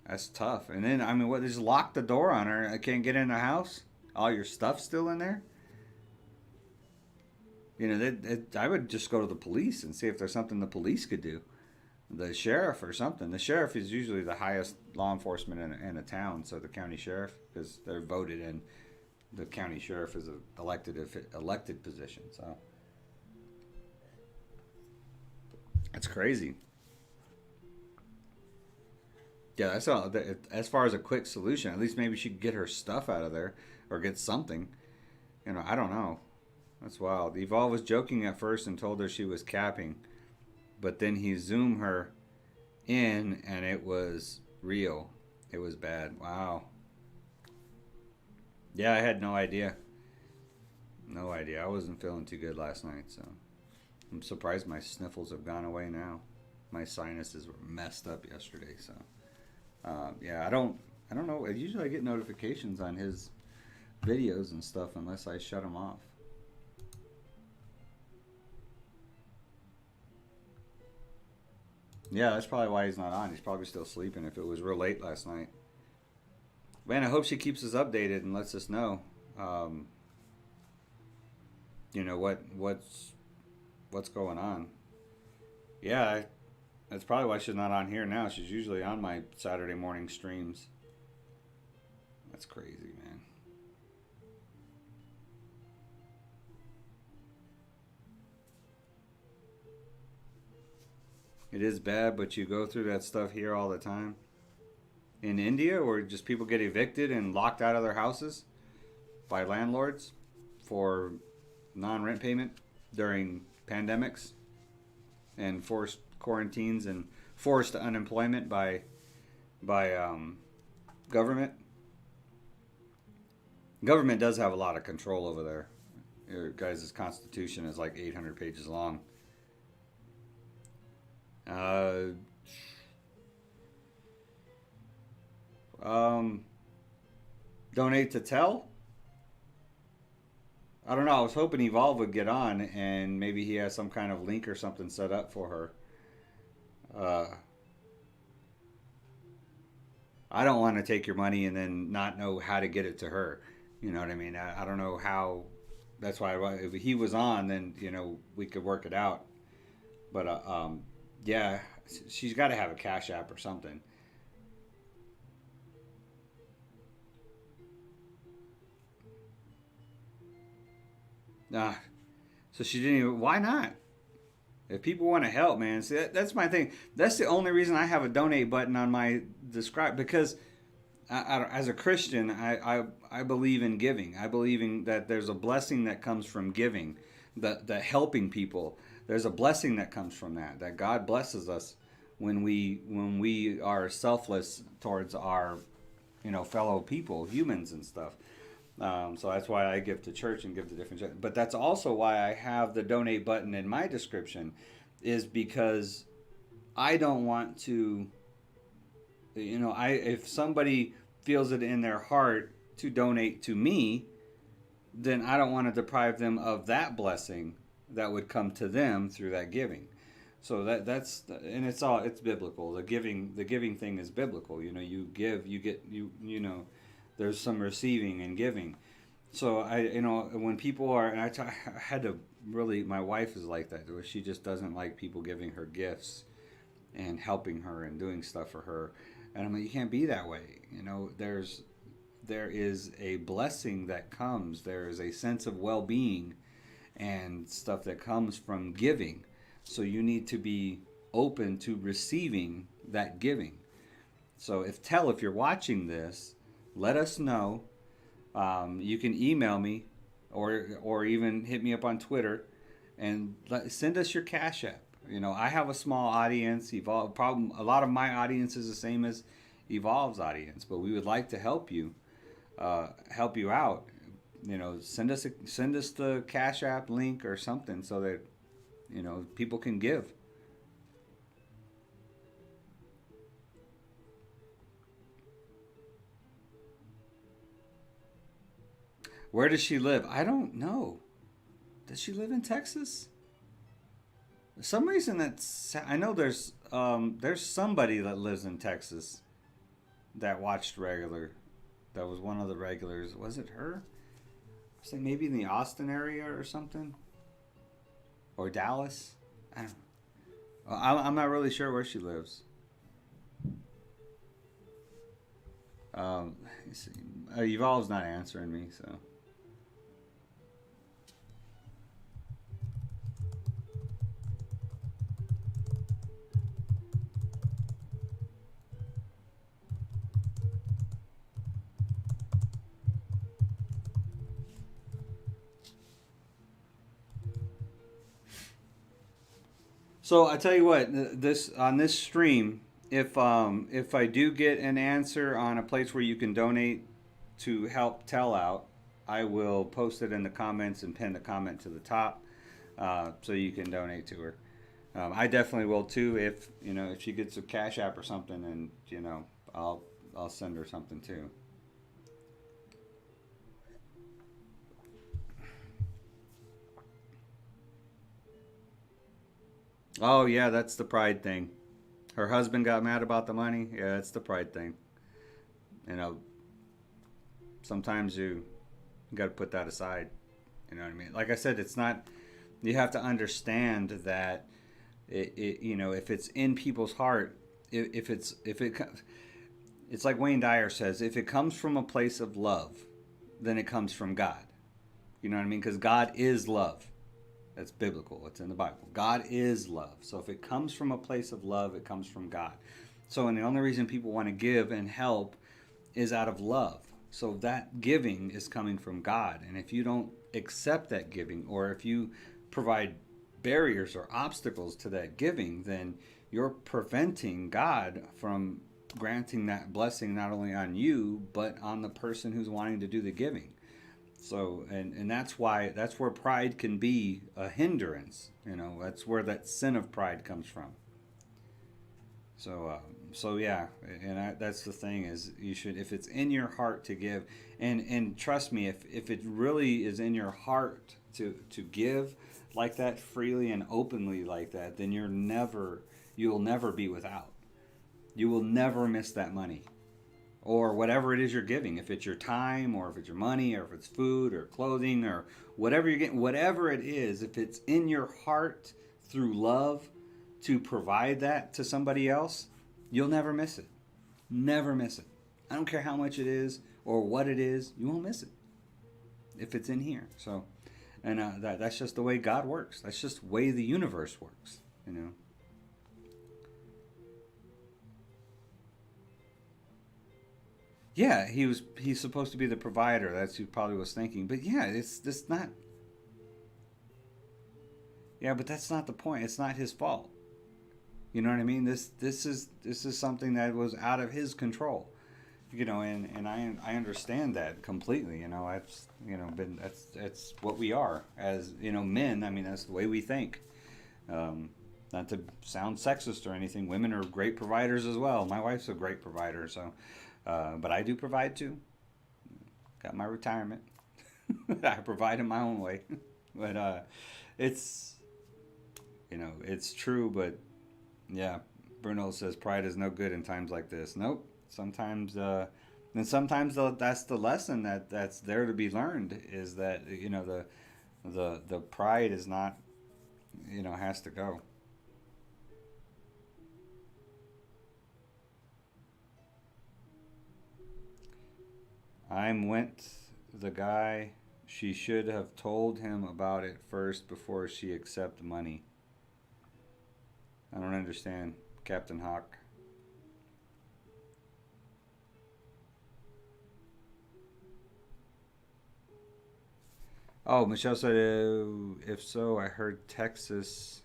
That's tough. And then, what? Just lock the door on her. I can't get in the house. All your stuff's still in there. I would just go to the police and see if there's something the police could do. The sheriff or something. The sheriff is usually the highest law enforcement in a town, so the county sheriff, because they're voted in. The county sheriff is an elected position, so that's crazy. Yeah, that's all. As far as a quick solution, at least maybe she could get her stuff out of there or get something. I don't know. That's wild. Evolve was joking at first and told her she was capping. But then he zoomed her in, and it was real. It was bad. Wow. Yeah, I had no idea. No idea. I wasn't feeling too good last night, so I'm surprised my sniffles have gone away now. My sinuses were messed up yesterday, so I don't know. Usually I get notifications on his videos and stuff unless I shut them off. Yeah, that's probably why he's not on. He's probably still sleeping if it was real late last night. Man, I hope she keeps us updated and lets us know. What's going on. Yeah, that's probably why she's not on here now. She's usually on my Saturday morning streams. That's crazy, man. It is bad, but you go through that stuff here all the time. In India, where just people get evicted and locked out of their houses by landlords for non-rent payment during pandemics and forced quarantines and forced unemployment by government. Government does have a lot of control over there. Your guys' constitution is like 800 pages long. Donate to Tell? I don't know. I was hoping Evolve would get on and maybe he has some kind of link or something set up for her. I don't want to take your money and then not know how to get it to her. You know what I mean? I don't know how. That's why if he was on, then we could work it out. But Yeah, she's got to have a Cash App or something. So she didn't even. Why not? If people want to help, man, see that's my thing. That's the only reason I have a donate button on my describe, because as a Christian, I believe in giving. I believe in that there's a blessing that comes from giving, the helping people. There's a blessing that comes from that God blesses us when we are selfless towards our fellow people, humans and stuff. So that's why I give to church and give to different. But that's also why I have the donate button in my description, is because I don't want to. If somebody feels it in their heart to donate to me, then I don't want to deprive them of that blessing that would come to them through that giving. So that's and it's biblical. The giving thing is biblical. You give, you get, there's some receiving and giving. So when people are, and I had to really, my wife is like that, where she just doesn't like people giving her gifts and helping her and doing stuff for her. And I'm like, you can't be that way. There is a blessing that comes. There is a sense of well-being and stuff that comes from giving. So you need to be open to receiving that giving. So if you're watching this, let us know. You can email me or even hit me up on Twitter and send us your Cash App. I have a small audience. A lot of my audience is the same as Evolve's audience, but we would like to help you out. Send us the Cash App link or something so that people can give. Where does she live? I don't know. Does she live in Texas? For some reason I know there's somebody that lives in Texas that watched regular. That was one of the regulars. Was it her? I was like maybe in the Austin area or something, or Dallas. I don't know. I'm not really sure where she lives. Let's see. Evolve's not answering me, so. So I tell you what, on this stream, if I do get an answer on a place where you can donate to help Tell out, I will post it in the comments and pin the comment to the top, so you can donate to her. I definitely will too if she gets a Cash App or something, and I'll send her something too. Oh, yeah, that's the pride thing. Her husband got mad about the money. Yeah, it's the pride thing. Sometimes you got to put that aside. You know what I mean? Like I said, it's not, you have to understand that, if it's in people's heart, it's like Wayne Dyer says, if it comes from a place of love, then it comes from God. You know what I mean? Because God is love. That's biblical. It's in the Bible. God is love. So if it comes from a place of love, it comes from God. So, and the only reason people want to give and help is out of love. So that giving is coming from God. And if you don't accept that giving, or if you provide barriers or obstacles to that giving, then you're preventing God from granting that blessing not only on you, but on the person who's wanting to do the giving. So, and that's where pride can be a hindrance. That's where that sin of pride comes from. So yeah, and that's the thing is you should, if it's in your heart to give, and trust me, if it really is in your heart to give like that freely and openly like that, then you'll never be without. You will never miss that money. Or whatever it is you're giving, if it's your time, or if it's your money, or if it's food, or clothing, or whatever you're getting, whatever it is, if it's in your heart through love, to provide that to somebody else, you'll never miss it. Never miss it. I don't care how much it is or what it is, you won't miss it if it's in here. So, and that's just the way God works. That's just the way the universe works, you know. Yeah, he's supposed to be the provider. That's who probably was thinking. But yeah, it's not. Yeah, but that's not the point. It's not his fault. You know what I mean? This is something that was out of his control. You know, and I understand that completely. You know, I've been that's what we are as men. I mean, that's the way we think. Not to sound sexist or anything, women are great providers as well. My wife's a great provider, so but I do provide too. Got my retirement. I provide in my own way, but it's it's true. But yeah, Bruno says pride is no good in times like this. Nope. Sometimes, and sometimes that's the lesson that's there to be learned, is that the pride is not, has to go. I'm went the guy. She should have told him about it first before she accept money. I don't understand, Captain Hawk. Oh, Michelle said, if so, I heard Texas.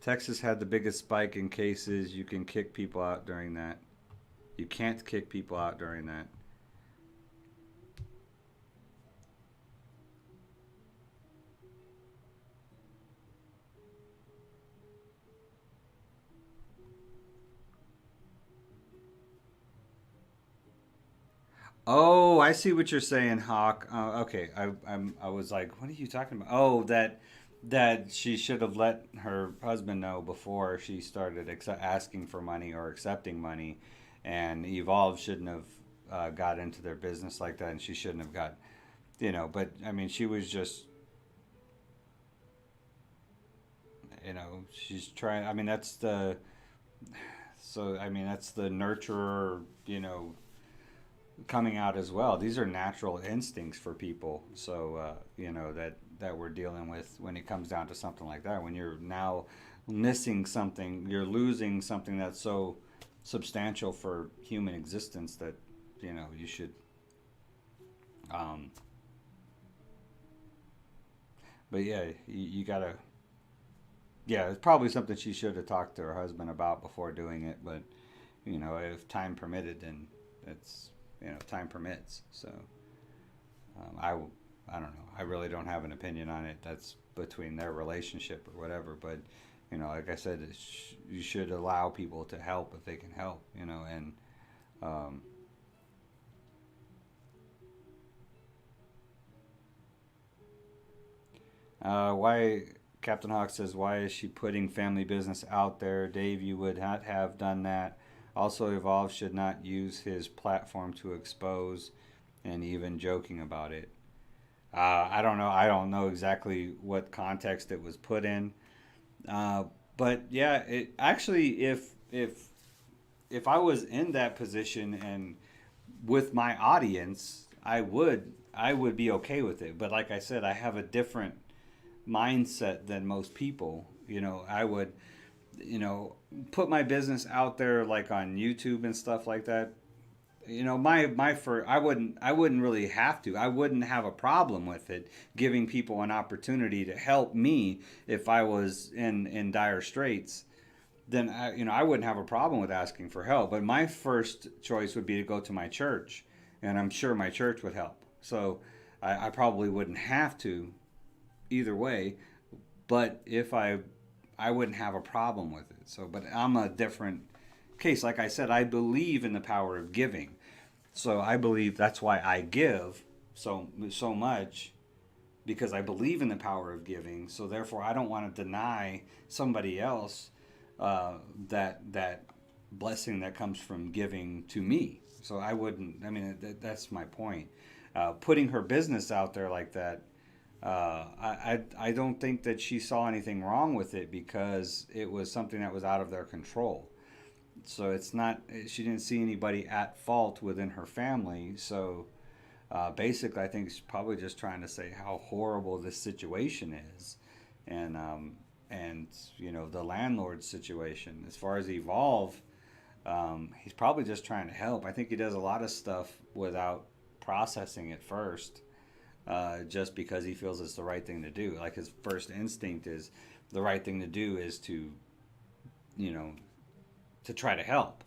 Texas had the biggest spike in cases. You can kick people out during that. You can't kick people out during that. Oh, I see what you're saying, Hawk. Okay, I was like, what are you talking about? Oh, that she should have let her husband know before she started asking for money or accepting money, and Evolve shouldn't have got into their business like that, and she shouldn't have got, But I mean, she was just, she's trying. I mean, that's the nurturer, coming out as well. These are natural instincts for people. So, that we're dealing with when it comes down to something like that. When you're now missing something, you're losing something that's so substantial for human existence that, you should, but yeah, you gotta, yeah, it's probably something she should have talked to her husband about before doing it. But, if time permitted, then it's, time permits. So I don't know. I really don't have an opinion on it. That's between their relationship or whatever. But, like I said, you should allow people to help if they can help, and why, Captain Hawk says, why is she putting family business out there? Dave, you would not have done that. Also, Evolve should not use his platform to expose, and even joking about it. I don't know. I don't know exactly what context it was put in. But yeah, it actually, if I was in that position and with my audience, I would be okay with it. But like I said, I have a different mindset than most people. I would, put my business out there like on YouTube and stuff like that. I wouldn't really have to. I wouldn't have a problem with it, giving people an opportunity to help me if I was in dire straits. Then I wouldn't have a problem with asking for help. But my first choice would be to go to my church, and I'm sure my church would help. So I probably wouldn't have to either way. But if I wouldn't have a problem with it. So, but I'm a different case. Like I said, I believe in the power of giving. So I believe that's why I give so much, because I believe in the power of giving. So therefore, I don't want to deny somebody else that blessing that comes from giving to me. So I wouldn't. I mean, that's my point. Putting her business out there like that, I don't think that she saw anything wrong with it because it was something that was out of their control. So it's not, she didn't see anybody at fault within her family. So basically, I think she's probably just trying to say how horrible this situation is, and you know, the landlord situation. As far as Evolve, he's probably just trying to help. I think he does a lot of stuff without processing it first, just because he feels it's the right thing to do. Like his first instinct is the right thing to do is to, you know, to try to help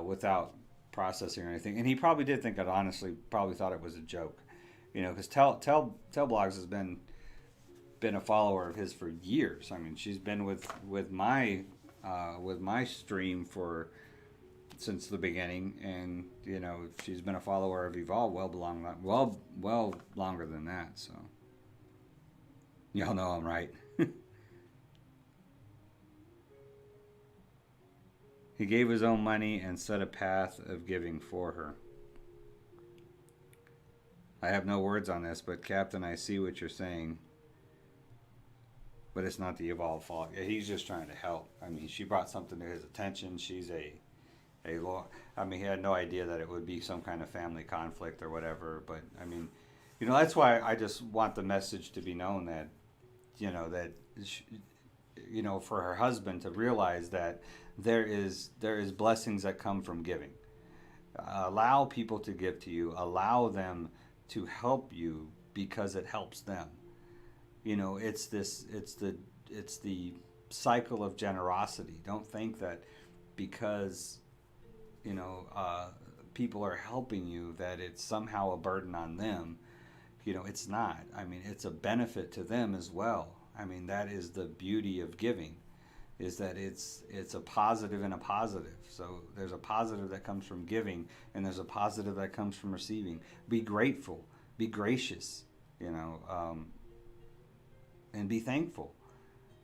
without processing or anything. And he probably did think it, honestly, probably thought it was a joke, you know, because Tell Blogs has been a follower of his for years. I mean, she's been with my stream for since the beginning, and you know, she's been a follower of Evolve well longer than that. So y'all know I'm right. He gave his own money and set a path of giving for her. I have no words on this, but Captain, I see what you're saying. But it's not the Evolve fault. He's just trying to help. I mean, she brought something to his attention. She's a law. I mean, he had no idea that it would be some kind of family conflict or whatever. But I mean, you know, that's why I just want the message to be known that, you know, that, you know, for her husband to realize that there is blessings that come from giving. Allow people to give to you. Allow them to help you because it helps them. You know, it's the cycle of generosity. Don't think that because, you know, people are helping you that it's somehow a burden on them. You know, it's not. I mean, it's a benefit to them as well. I mean, that is the beauty of giving, is that it's a positive and a positive. So there's a positive that comes from giving, and there's a positive that comes from receiving. Be grateful, be gracious, you know, and be thankful.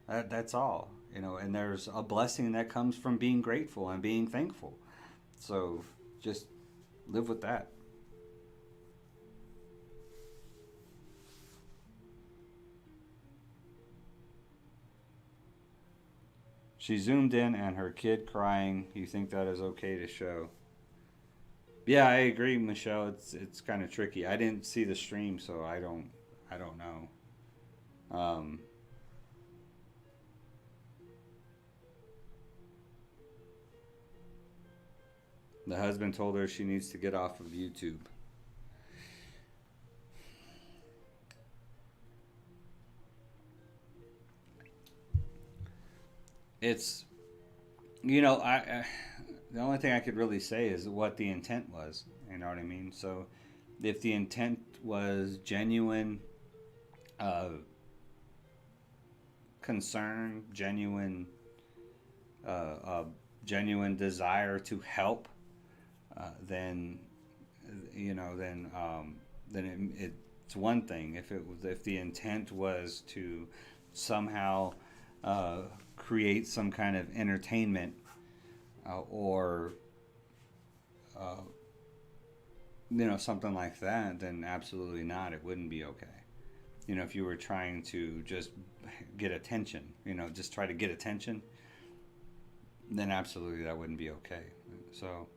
That's all, you know. And there's a blessing that comes from being grateful and being thankful. So just live with that. She zoomed in and her kid crying. You think that is okay to show? Yeah, I agree, Michelle. It's kind of tricky. I didn't see the stream, so I don't know. The husband told her she needs to get off of YouTube. It's, you know, I the only thing I could really say is what the intent was. You know what I mean? So if the intent was genuine concern, genuine desire to help, then, you know, then it's one thing. If the intent was to somehow create some kind of entertainment or you know, something like that, then absolutely not. It wouldn't be okay. You know, if you were trying to just get attention, you know, just try to get attention, then absolutely that wouldn't be okay. So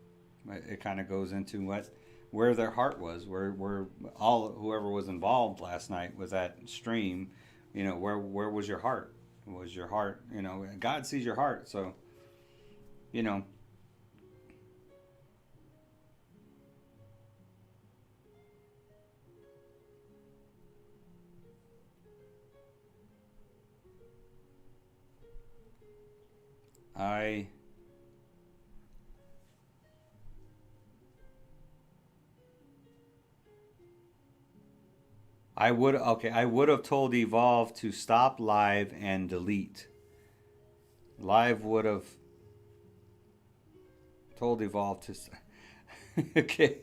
it kind of goes into where their heart was, where whoever was involved last night with that stream, you know, where was your heart? Was your heart, you know, God sees your heart. So, you know, I would have told Evolve to stop live and delete. Live would have told Evolve to. Okay.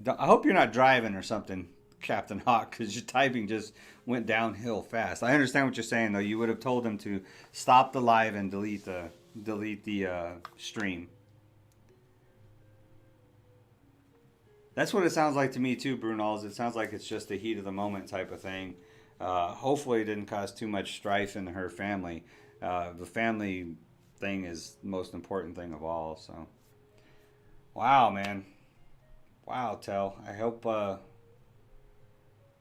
I hope you're not driving or something, Captain Hawk, because your typing just went downhill fast. I understand what you're saying, though. You would have told him to stop the live and delete the stream. That's what it sounds like to me too, Brunels. It sounds like it's just a heat of the moment type of thing. Hopefully, it didn't cause too much strife in her family. The family thing is the most important thing of all. So, wow, man, wow, Tell. I hope. I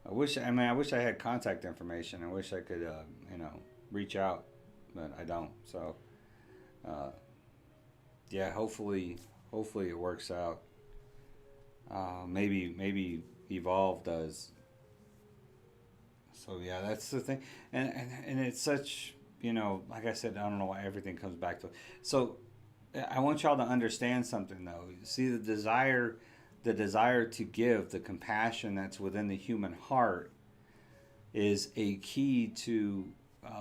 wish. I mean, I wish I had contact information. I wish I could, reach out, but I don't. So, yeah, hopefully it works out. Maybe Evolve does. So yeah, that's the thing, and it's such, like I said, I don't know why everything comes back to it. So I want y'all to understand something though. See the desire to give, the compassion that's within the human heart, is a key to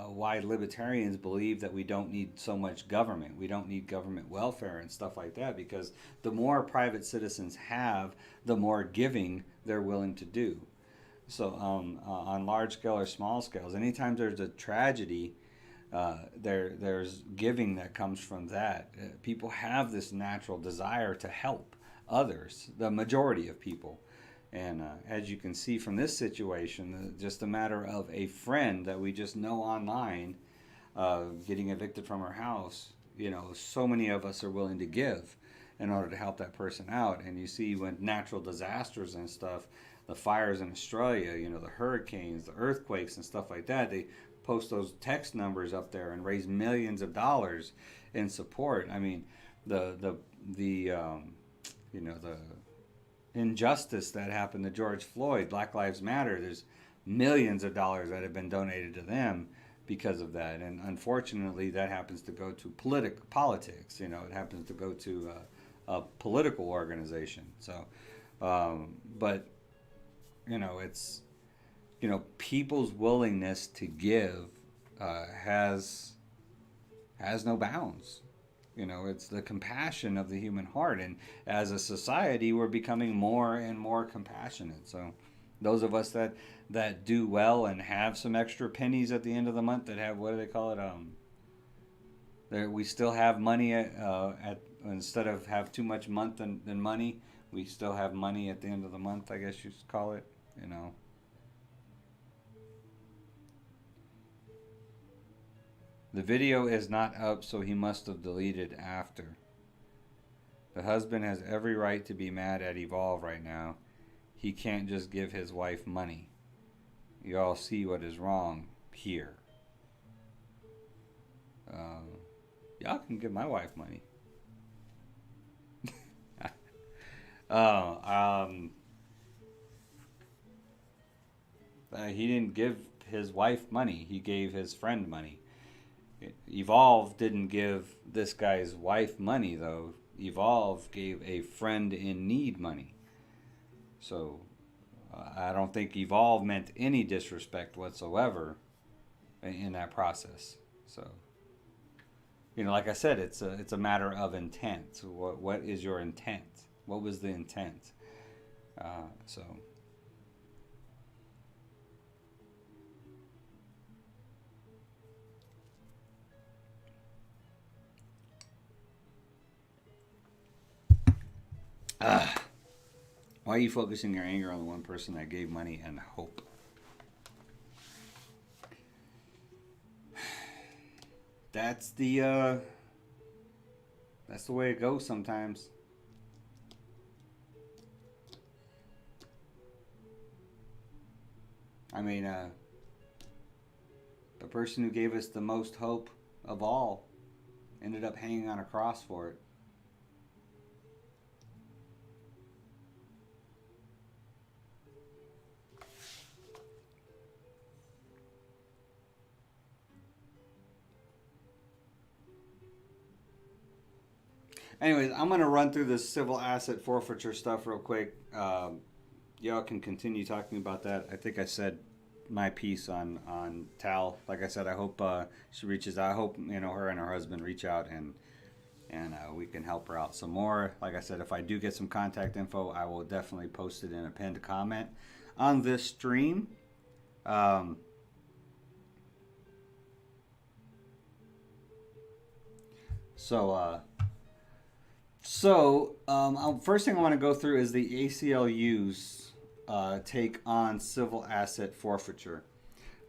why libertarians believe that we don't need so much government. We don't need government welfare and stuff like that, because the more private citizens have, the more giving they're willing to do. So on large scale or small scales, anytime there's a tragedy, there's giving that comes from that. People have this natural desire to help others, the majority of people. And as you can see from this situation, just a matter of a friend that we just know online getting evicted from her house, so many of us are willing to give in order to help that person out. And you see when natural disasters and stuff, the fires in Australia, the hurricanes, the earthquakes and stuff like that, they post those text numbers up there and raise millions of dollars in support. I mean, the injustice that happened to George Floyd, Black Lives Matter, there's millions of dollars that have been donated to them because of that. And unfortunately, that happens to go to politics. It happens to go to a political organization. So, but, it's, people's willingness to give has no bounds. It's the compassion of the human heart. And as a society, we're becoming more and more compassionate. So those of us that do well and have some extra pennies at the end of the month, that have, what do they call it? We still have money at instead of have too much month than money, we still have money at the end of the month, I guess you should call it, The video is not up, so he must have deleted after. The husband has every right to be mad at Evolve right now. He can't just give his wife money. You all see what is wrong here. Y'all can give my wife money. He didn't give his wife money. He gave his friend money. Evolve didn't give this guy's wife money, though. Evolve gave a friend in need money. So I don't think Evolve meant any disrespect whatsoever in that process. So, like I said, it's a matter of intent. So what is your intent? What was the intent? So. Why are you focusing your anger on the one person that gave money and hope? That's the way it goes sometimes. I mean, the person who gave us the most hope of all ended up hanging on a cross for it. Anyways, I'm going to run through this civil asset forfeiture stuff real quick. Y'all can continue talking about that. I think I said my piece on Tal. Like I said, I hope she reaches out. I hope her and her husband reach out and we can help her out some more. Like I said, if I do get some contact info, I will definitely post it in a pinned comment on this stream. So, first thing I want to go through is the ACLU's take on civil asset forfeiture.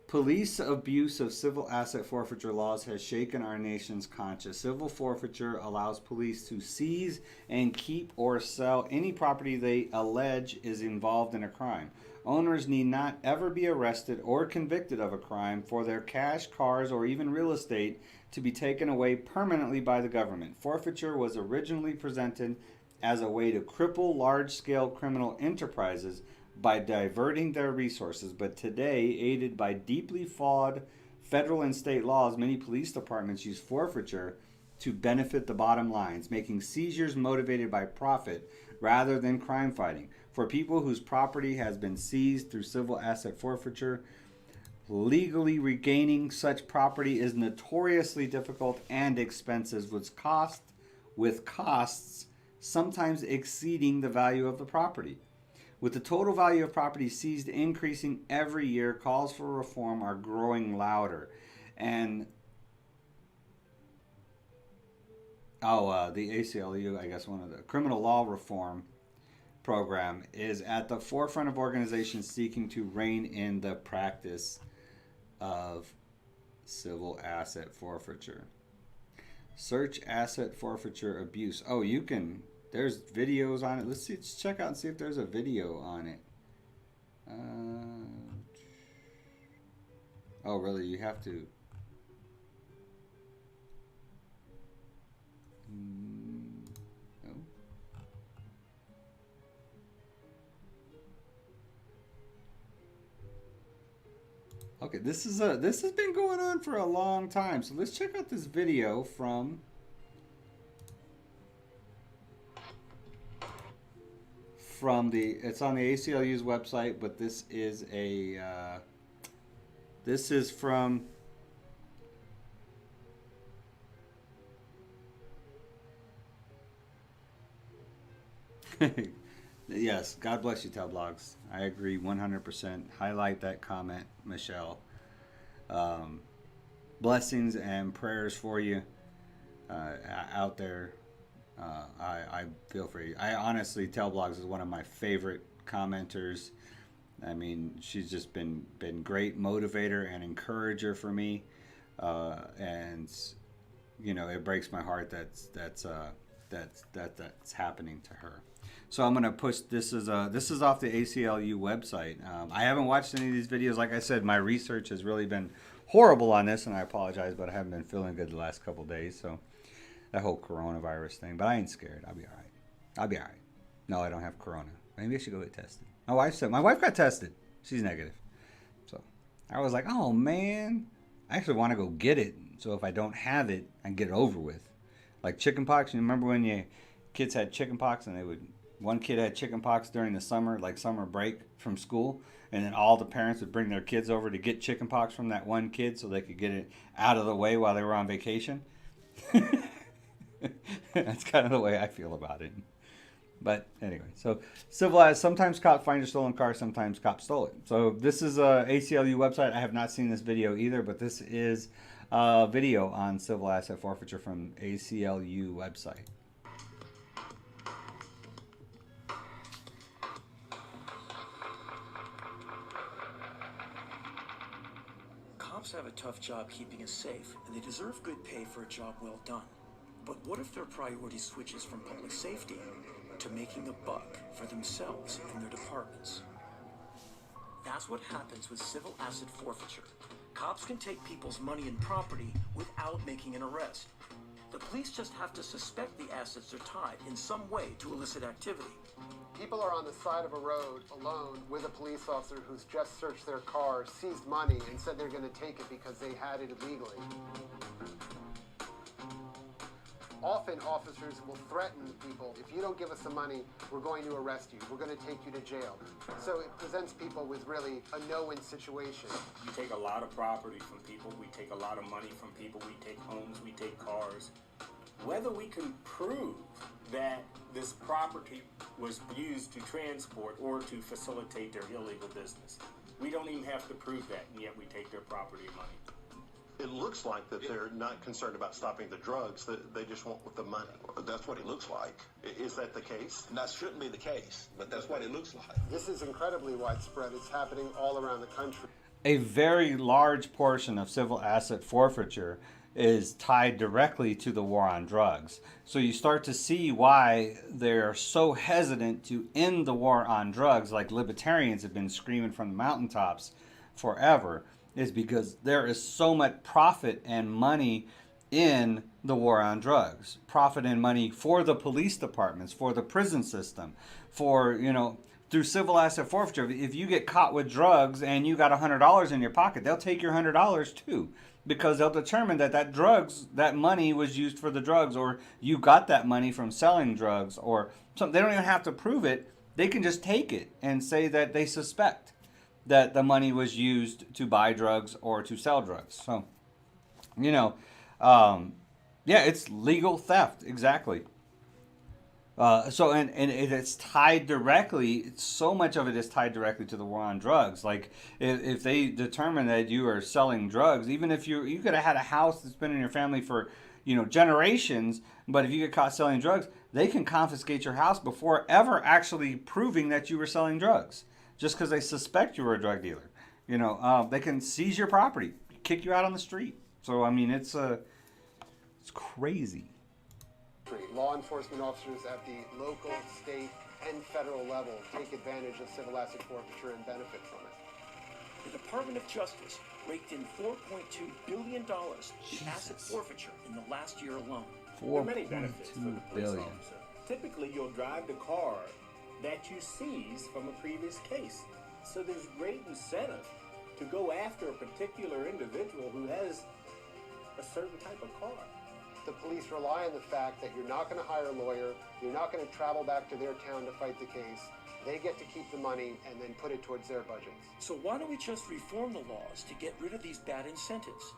Police abuse of civil asset forfeiture laws has shaken our nation's conscience. Civil forfeiture allows police to seize and keep or sell any property they allege is involved in a crime. Owners need not ever be arrested or convicted of a crime for their cash, cars, or even real estate to be taken away permanently by the government. Forfeiture was originally presented as a way to cripple large-scale criminal enterprises by diverting their resources, but today, aided by deeply flawed federal and state laws, many police departments use forfeiture to benefit the bottom lines, making seizures motivated by profit rather than crime fighting. For people whose property has been seized through civil asset forfeiture, legally regaining such property is notoriously difficult and expensive, with costs sometimes exceeding the value of the property. With the total value of property seized increasing every year, calls for reform are growing louder. And the ACLU, I guess one of the criminal law reform program, is at the forefront of organizations seeking to rein in the practice of civil asset forfeiture. Search asset forfeiture abuse. Oh, you can. There's videos on it. Let's check out and see if there's a video on it. Oh, really? You have to. No. Okay, this has been going on for a long time. So let's check out this video from it's on the ACLU's website, but this is from yes, God bless you, Telblogs. I agree 100%. Highlight that comment, Michelle. Blessings and prayers for you out there. I feel for you. I honestly, Telblogs is one of my favorite commenters. I mean, she's just been great motivator and encourager for me, and you know, it breaks my heart that's happening to her. So I'm gonna push this is off the ACLU website. I haven't watched any of these videos. Like I said, my research has really been horrible on this, and I apologize, but I haven't been feeling good the last couple of days. So that whole coronavirus thing, but I ain't scared. I'll be all right. No, I don't have corona. Maybe I should go get tested. My wife got tested. She's negative. So I was like, oh man, I actually want to go get it. So if I don't have it, I can get it over with. Like chickenpox. You remember when your kids had chickenpox and one kid had chickenpox during the summer, like summer break from school, and then all the parents would bring their kids over to get chickenpox from that one kid so they could get it out of the way while they were on vacation. That's kind of the way I feel about it. But anyway, so civilized. Sometimes cops find a stolen car, sometimes cops stole it. So this is a ACLU website. I have not seen this video either, but this is a video on civil asset forfeiture from ACLU website. Cops have a tough job keeping us safe, and they deserve good pay for a job well done. But what if their priority switches from public safety to making a buck for themselves and their departments? That's what happens with civil asset forfeiture. Cops can take people's money and property without making an arrest. The police just have to suspect the assets are tied in some way to illicit activity. People are on the side of a road alone with a police officer who's just searched their car, seized money, and said they're going to take it because they had it illegally. Often officers will threaten people, if you don't give us the money, we're going to arrest you, we're going to take you to jail. So it presents people with really a no-win situation. We take a lot of property from people, we take a lot of money from people, we take homes, we take cars. Whether we can prove that this property was used to transport or to facilitate their illegal business, we don't even have to prove that, and yet we take their property and money. It looks like that they're not concerned about stopping the drugs, that they just want the money. That's what it looks like. Is that the case? And that shouldn't be the case, but that's what it looks like. This is incredibly widespread. It's happening all around the country. A very large portion of civil asset forfeiture is tied directly to the war on drugs. So you start to see why they're so hesitant to end the war on drugs, like libertarians have been screaming from the mountaintops forever, is because there is so much profit and money in the war on drugs. Profit and money for the police departments, for the prison system, for, through civil asset forfeiture. If you get caught with drugs and you got $100 in your pocket, they'll take your $100 too, because they'll determine that money was used for the drugs, or you got that money from selling drugs, or something. They don't even have to prove it. They can just take it and say that they suspect that the money was used to buy drugs or to sell drugs. So, it's legal theft, exactly. And it's tied directly, so much of it is tied directly to the war on drugs. Like, if they determine that you are selling drugs, even if you could have had a house that's been in your family for, generations, but if you get caught selling drugs, they can confiscate your house before ever actually proving that you were selling drugs, just because they suspect you were a drug dealer. They can seize your property, kick you out on the street. So, I mean, it's crazy. Law enforcement officers at the local, state, and federal level take advantage of civil asset forfeiture and benefit from it. The Department of Justice raked in $4.2 billion in asset forfeiture in the last year alone. There are many benefits for the police billion. officer. Typically, you'll drive the car that you seize from a previous case. So there's great incentive to go after a particular individual who has a certain type of car. The police rely on the fact that you're not going to hire a lawyer, you're not going to travel back to their town to fight the case. They get to keep the money and then put it towards their budgets. So why don't we just reform the laws to get rid of these bad incentives?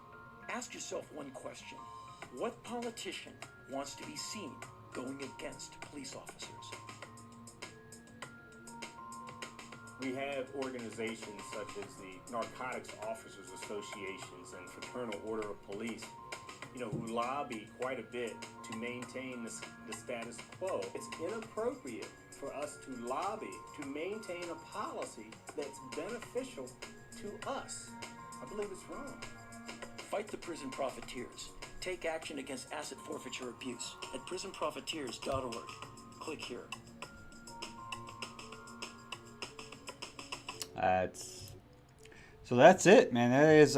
Ask yourself one question. What politician wants to be seen going against police officers? We have organizations such as the Narcotics Officers Associations and Fraternal Order of Police, who lobby quite a bit to maintain the status quo. It's inappropriate for us to lobby to maintain a policy that's beneficial to us. I believe it's wrong. Fight the prison profiteers. Take action against asset forfeiture abuse at prisonprofiteers.org. Click here. So that's it, man. That is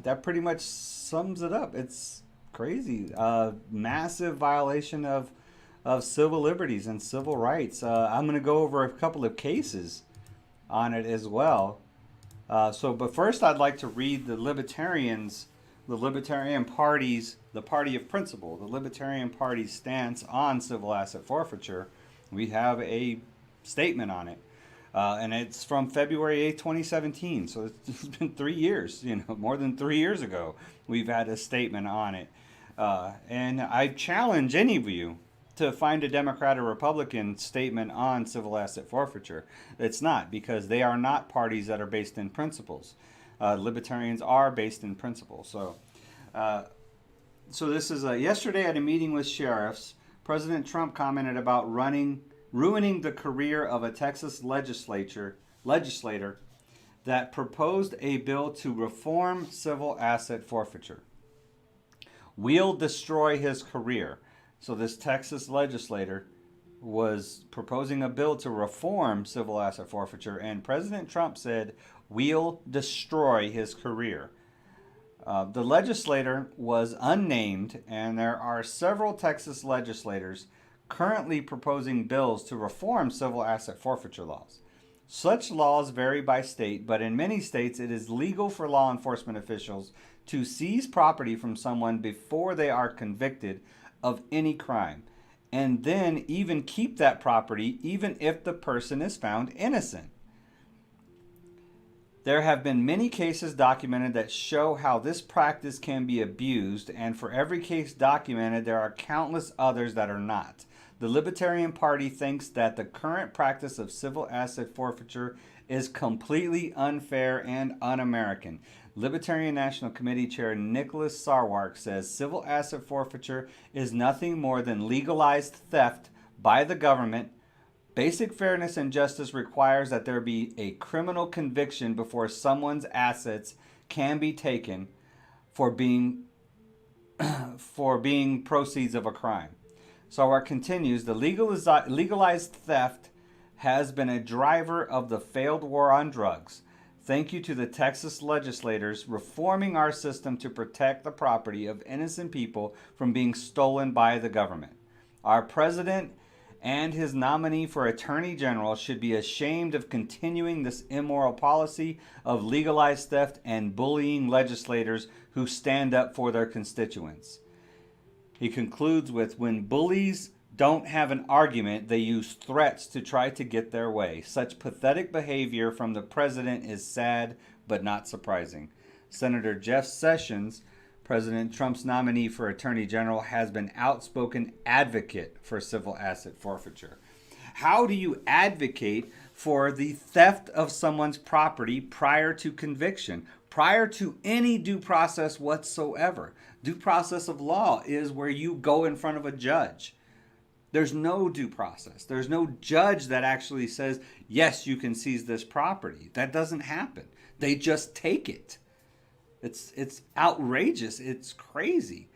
that pretty much sums it up. It's crazy. Massive violation of civil liberties and civil rights. I'm going to go over a couple of cases on it as well. But first I'd like to read the Libertarian Party's, the Party of Principle, the Libertarian Party's stance on civil asset forfeiture. We have a statement on it. And it's from February 8, 2017. So it's been 3 years, more than 3 years ago, we've had a statement on it. And I challenge any of you to find a Democrat or Republican statement on civil asset forfeiture. It's not, because they are not parties that are based in principles. Libertarians are based in principles. So this is yesterday at a meeting with sheriffs, President Trump commented about ruining the career of a Texas legislator that proposed a bill to reform civil asset forfeiture. We'll destroy his career. So this Texas legislator was proposing a bill to reform civil asset forfeiture, and President Trump said, we'll destroy his career. The legislator was unnamed, and there are several Texas legislators currently proposing bills to reform civil asset forfeiture laws. Such laws vary by state, but in many states it is legal for law enforcement officials to seize property from someone before they are convicted of any crime, and then even keep that property even if the person is found innocent. There have been many cases documented that show how this practice can be abused, and for every case documented, there are countless others that are not. The Libertarian Party thinks that the current practice of civil asset forfeiture is completely unfair and un-American. Libertarian National Committee Chair Nicholas Sarwark says civil asset forfeiture is nothing more than legalized theft by the government. Basic fairness and justice requires that there be a criminal conviction before someone's assets can be taken for being proceeds of a crime. Sarwark continues, the legalized theft has been a driver of the failed war on drugs. Thank you to the Texas legislators reforming our system to protect the property of innocent people from being stolen by the government. Our president and his nominee for attorney general should be ashamed of continuing this immoral policy of legalized theft and bullying legislators who stand up for their constituents. He concludes with, when bullies don't have an argument, they use threats to try to get their way. Such pathetic behavior from the president is sad but not surprising. Senator Jeff Sessions, President Trump's nominee for Attorney General, has been outspoken advocate for civil asset forfeiture. How do you advocate for the theft of someone's property prior to conviction, prior to any due process whatsoever? Due process of law is where you go in front of a judge. There's no due process. There's no judge that actually says, yes, you can seize this property. That doesn't happen. They just take it. It's outrageous. It's crazy.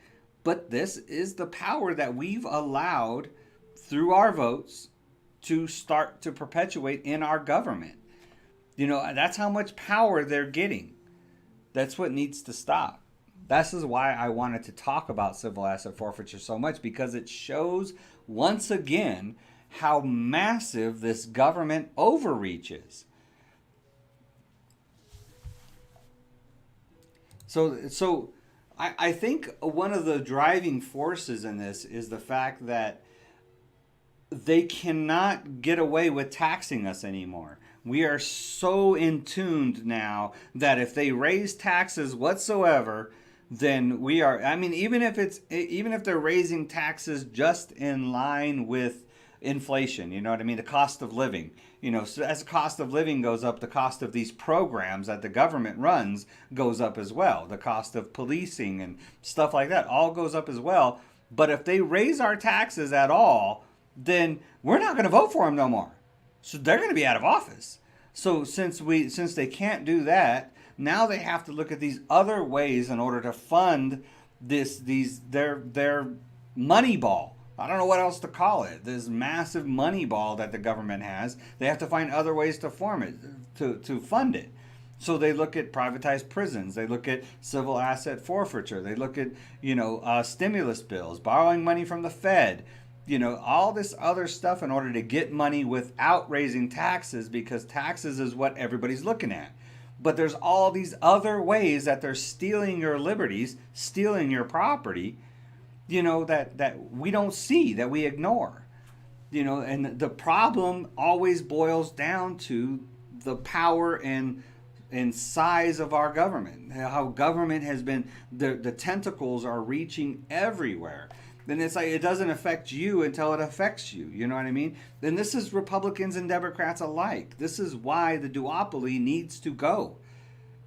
But this is the power that we've allowed through our votes to start to perpetuate in our government. You know, that's how much power they're getting. That's what needs to stop. This is why I wanted to talk about civil asset forfeiture so much, because it shows once again how massive this government overreach is. So I think one of the driving forces in this is the fact that they cannot get away with taxing us anymore. We are so in tuned now that if they raise taxes whatsoever, then we are, I mean, even if they're raising taxes just in line with inflation, you know what I mean? The cost of living, you know, so as the cost of living goes up, the cost of these programs that the government runs goes up as well. The cost of policing and stuff like that all goes up as well. But if they raise our taxes at all, then we're not going to vote for them no more. So they're going to be out of office. So since they can't do that, now they have to look at these other ways in order to fund their money ball. I don't know what else to call it. This massive money ball that the government has. They have to find other ways to form it, to fund it. So they look at privatized prisons. They look at civil asset forfeiture. They look at, stimulus bills, borrowing money from the Fed. All this other stuff in order to get money without raising taxes, because taxes is what everybody's looking at. But there's all these other ways that they're stealing your liberties, stealing your property, that we don't see, that we ignore. And the problem always boils down to the power and size of our government. How government has been, the tentacles are reaching everywhere. Then it's like it doesn't affect you until it affects you. You know what I mean? Then this is Republicans and Democrats alike. This is why the duopoly needs to go.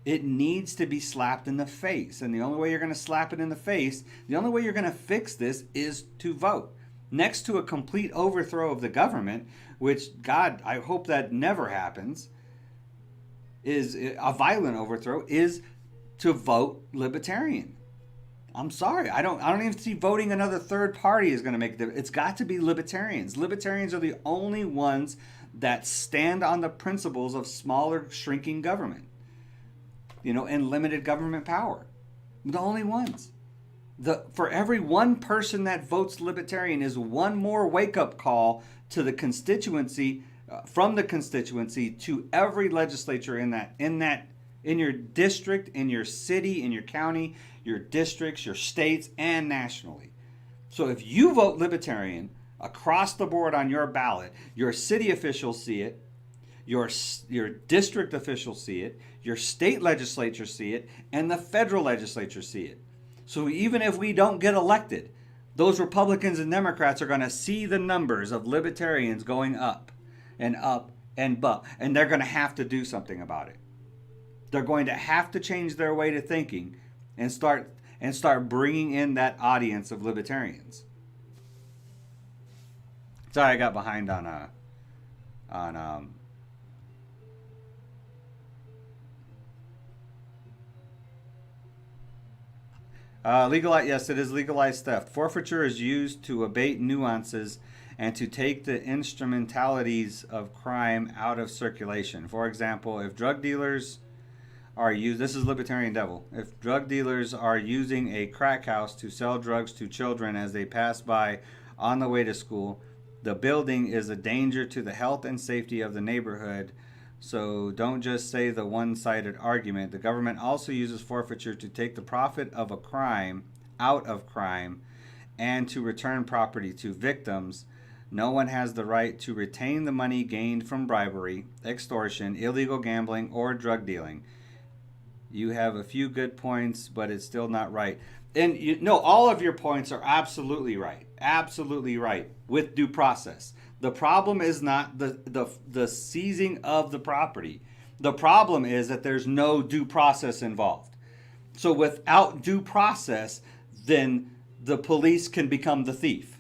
It needs to be slapped in the face. And the only way you're going to slap it in the face, the only way you're going to fix this is to vote. Next to a complete overthrow of the government, which, God, I hope that never happens, is a violent overthrow, is to vote Libertarian. I'm sorry. I don't even see voting another third party is going to make a difference. It's got to be Libertarians. Libertarians are the only ones that stand on the principles of smaller, shrinking government, and limited government power. The only ones. For every one person that votes Libertarian is one more wake-up call to the constituency, from the constituency to every legislature in your district, in your city, in your county, your districts, your states, and nationally. So if you vote Libertarian across the board on your ballot, your city officials see it, your district officials see it, your state legislature see it, and the federal legislature see it. So even if we don't get elected, those Republicans and Democrats are going to see the numbers of libertarians going up and up and up, and they're going to have to do something about it. They're going to have to change their way to thinking and start bringing in that audience of libertarians. Sorry, I got behind on legalize. Yes, it is legalized theft. Forfeiture is used to abate nuances and to take the instrumentalities of crime out of circulation. For example, if drug dealers are used, this is Libertarian Devil. If drug dealers are using a crack house to sell drugs to children as they pass by on the way to school, the building is a danger to the health and safety of the neighborhood. So don't just say the one-sided argument. The government also uses forfeiture to take the profit of a crime out of crime and to return property to victims. No one has the right to retain the money gained from bribery, extortion, illegal gambling, or drug dealing. You have a few good points, but it's still not right. And all of your points are absolutely right. Absolutely right with due process. The problem is not the seizing of the property. The problem is that there's no due process involved. So without due process, then the police can become the thief.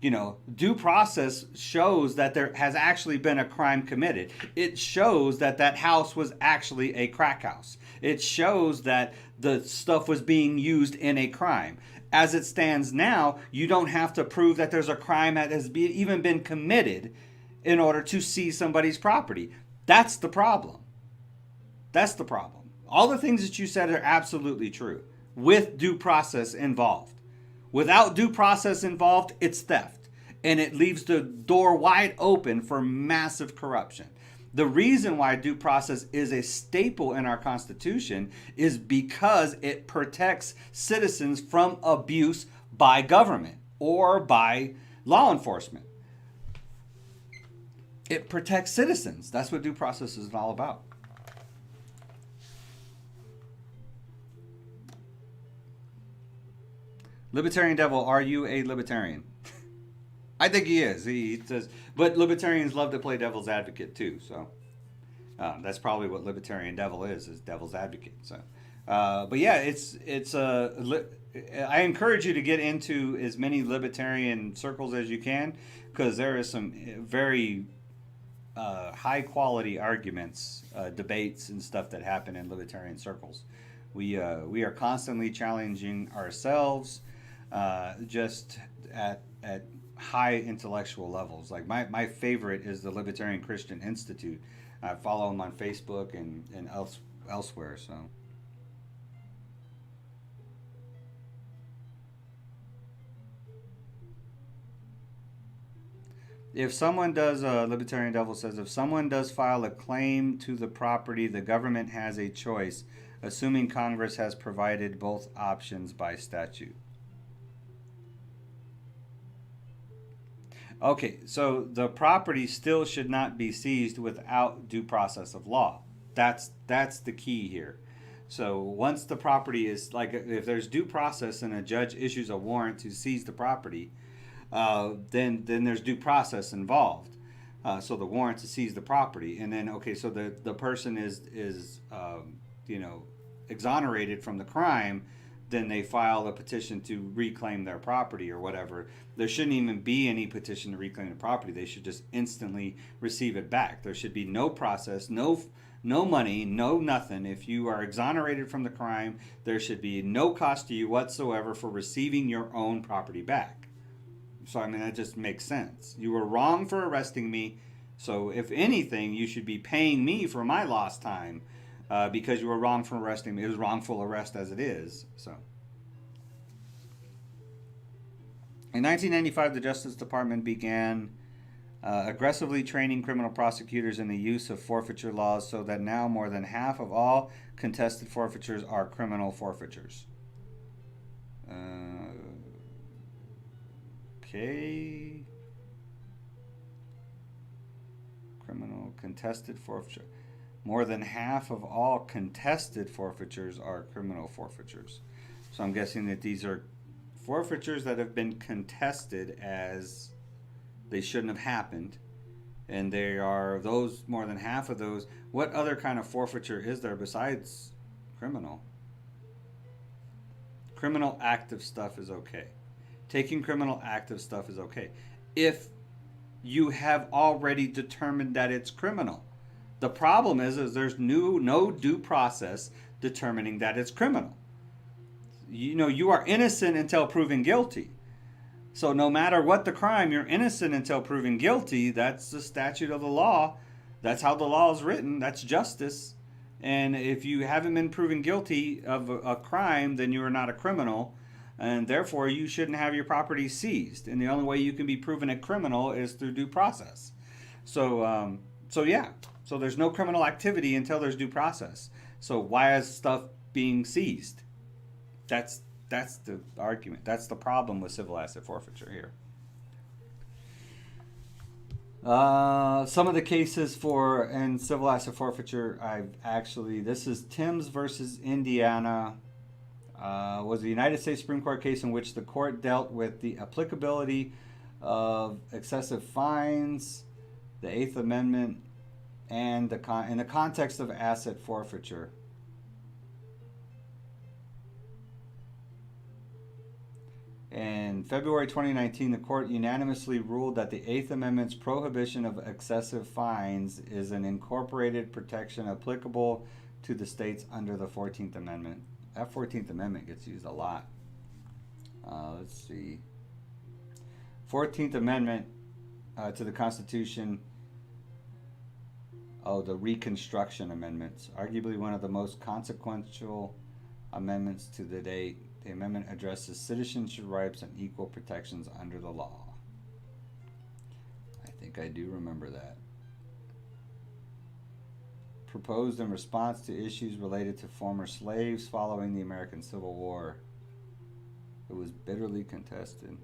Due process shows that there has actually been a crime committed. It shows that that house was actually a crack house. It shows that the stuff was being used in a crime. As it stands now, you don't have to prove that there's a crime that has even been committed in order to seize somebody's property. That's the problem. That's the problem. All the things that you said are absolutely true, with due process involved. Without due process involved, it's theft. And it leaves the door wide open for massive corruption. The reason why due process is a staple in our Constitution is because it protects citizens from abuse by government or by law enforcement. It protects citizens. That's what due process is all about. Libertarian Devil, are you a libertarian? I think he is. He says, but libertarians love to play devil's advocate too. So that's probably what Libertarian Devil is devil's advocate. So, but yeah, I encourage you to get into as many libertarian circles as you can, because there is some very high quality arguments, debates, and stuff that happen in libertarian circles. We are constantly challenging ourselves, just at high intellectual levels. Like my favorite is the Libertarian Christian Institute. I follow them on Facebook and elsewhere. So if someone does, Libertarian Devil says, if someone does file a claim to the property, the government has a choice, assuming Congress has provided both options by statute. Okay, so the property still should not be seized without due process of law. That's the key here. So once the property is, like, if there's due process and a judge issues a warrant to seize the property, then there's due process involved. So the warrant to seize the property, and then so the person is exonerated from the crime. Then they file a petition to reclaim their property or whatever. There shouldn't even be any petition to reclaim the property. They should just instantly receive it back. There should be no process, no money, no nothing. If you are exonerated from the crime, there should be no cost to you whatsoever for receiving your own property back. So, I mean, that just makes sense. You were wrong for arresting me. So, if anything, you should be paying me for my lost time. Because you were wrong for arresting me. It was wrongful arrest as it is. So, in 1995, the Justice Department began aggressively training criminal prosecutors in the use of forfeiture laws, so that now more than half of all contested forfeitures are criminal forfeitures. Okay. Criminal contested forfeiture. More than half of all contested forfeitures are criminal forfeitures. So I'm guessing that these are Forfeitures that have been contested as they shouldn't have happened, and they are those, more than half of those. What other kind of forfeiture is there besides criminal? Criminal active stuff is okay. Taking criminal active stuff is okay if you have already determined that it's criminal. The problem is there's no due process determining that it's criminal. You know, you are innocent until proven guilty. So no matter what the crime, you're innocent until proven guilty. That's the statute of the law. That's how the law is written. That's justice. And if you haven't been proven guilty of a crime, then you are not a criminal. And therefore, you shouldn't have your property seized. And the only way you can be proven a criminal is through due process. So yeah. So there's no criminal activity until there's due process. So why is stuff being seized? That's the argument. That's the problem with civil asset forfeiture here. Some of the cases in civil asset forfeiture, this is Timms versus Indiana. Was a United States Supreme Court case in which the court dealt with the applicability of excessive fines, the Eighth Amendment, and in the context of asset forfeiture. In February 2019, the court unanimously ruled that the Eighth Amendment's prohibition of excessive fines is an incorporated protection applicable to the states under the 14th Amendment. That 14th Amendment gets used a lot. Let's see. 14th Amendment to the Constitution. Oh, the Reconstruction Amendments. Arguably one of the most consequential amendments to the date. The amendment addresses citizenship rights and equal protections under the law. I think I do remember that. Proposed in response to issues related to former slaves following the American Civil War. It was bitterly contested.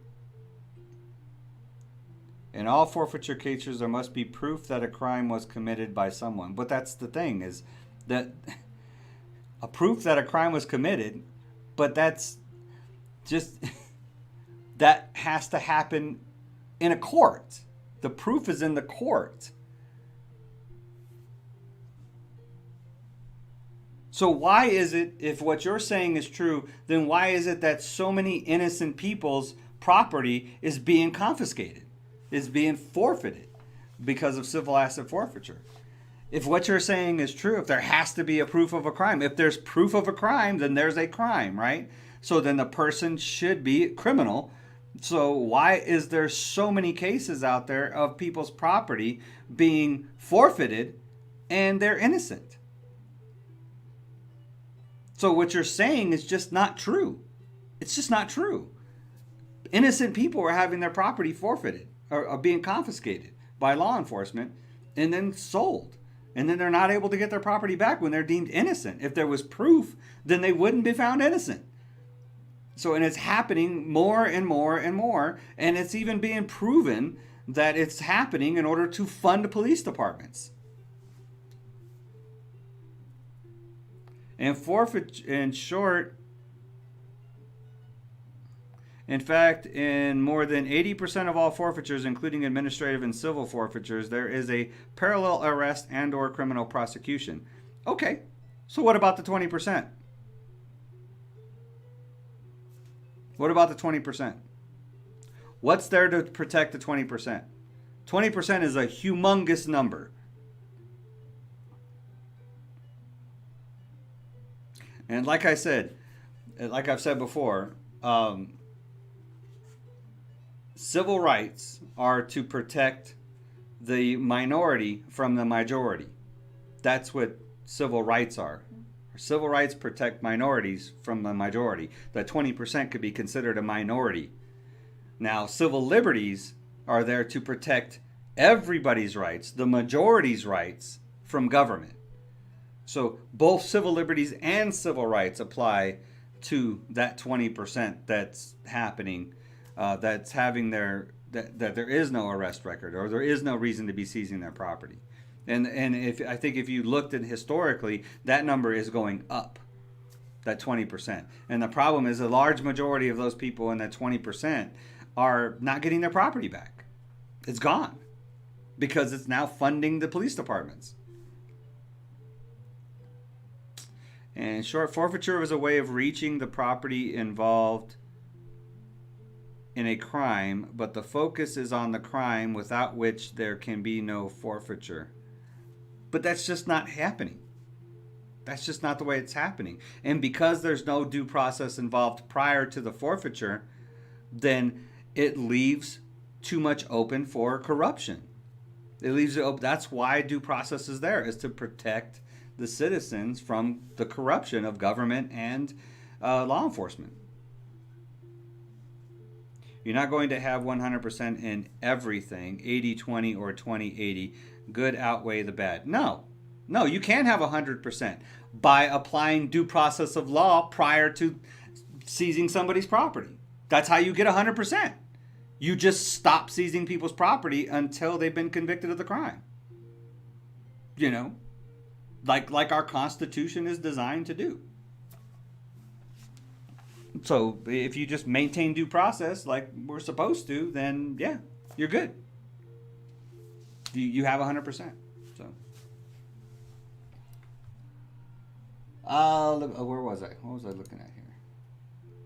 In all forfeiture cases, there must be proof that a crime was committed by someone. But that's the thing, is that a proof that a crime was committed, but that's just, that has to happen in a court. The proof is in the court. So why is it, if what you're saying is true, then why is it that so many innocent people's property is being confiscated, is being forfeited because of civil asset forfeiture? If what you're saying is true, if there has to be a proof of a crime, if there's proof of a crime, then there's a crime, right? So then the person should be criminal. So why is there so many cases out there of people's property being forfeited and they're innocent? So what you're saying is just not true. It's just not true. Innocent people are having their property forfeited or being confiscated by law enforcement and then sold. And then they're not able to get their property back when they're deemed innocent. If there was proof, then they wouldn't be found innocent. So, and it's happening more and more and more. And it's even being proven that it's happening in order to fund police departments. And forfeiture, in short, in fact, in more than 80% of all forfeitures, including administrative and civil forfeitures, there is a parallel arrest and or criminal prosecution. Okay, so what about the 20%? What about the 20%? What's there to protect the 20%? 20% is a humongous number. And like I said, like I've said before, civil rights are to protect the minority from the majority. That's what civil rights are. Civil rights protect minorities from the majority. That 20% could be considered a minority. Now, civil liberties are there to protect everybody's rights, the majority's rights, from government. So both civil liberties and civil rights apply to that 20% that's happening, that's having that there is no arrest record or there is no reason to be seizing their property. And I think if you looked at historically, that number is going up. that 20%. And the problem is a large majority of those people in that 20% are not getting their property back. It's gone because it's now funding the police departments. And in short, forfeiture was a way of reaching the property involved in a crime, but the focus is on the crime without which there can be no forfeiture. But that's just not happening. That's just not the way it's happening. And because there's no due process involved prior to the forfeiture, then it leaves too much open for corruption. It leaves it open. That's why due process is there, is to protect the citizens from the corruption of government and law enforcement. You're not going to have 100% in everything, 80-20 or 20-80. Good outweigh the bad. No, you can have 100% by applying due process of law prior to seizing somebody's property. That's how you get 100%. You just stop seizing people's property until they've been convicted of the crime. You know, like our Constitution is designed to do. So if you just maintain due process like we're supposed to, then yeah, you're good. You have 100%. So, where was I? What was I looking at here?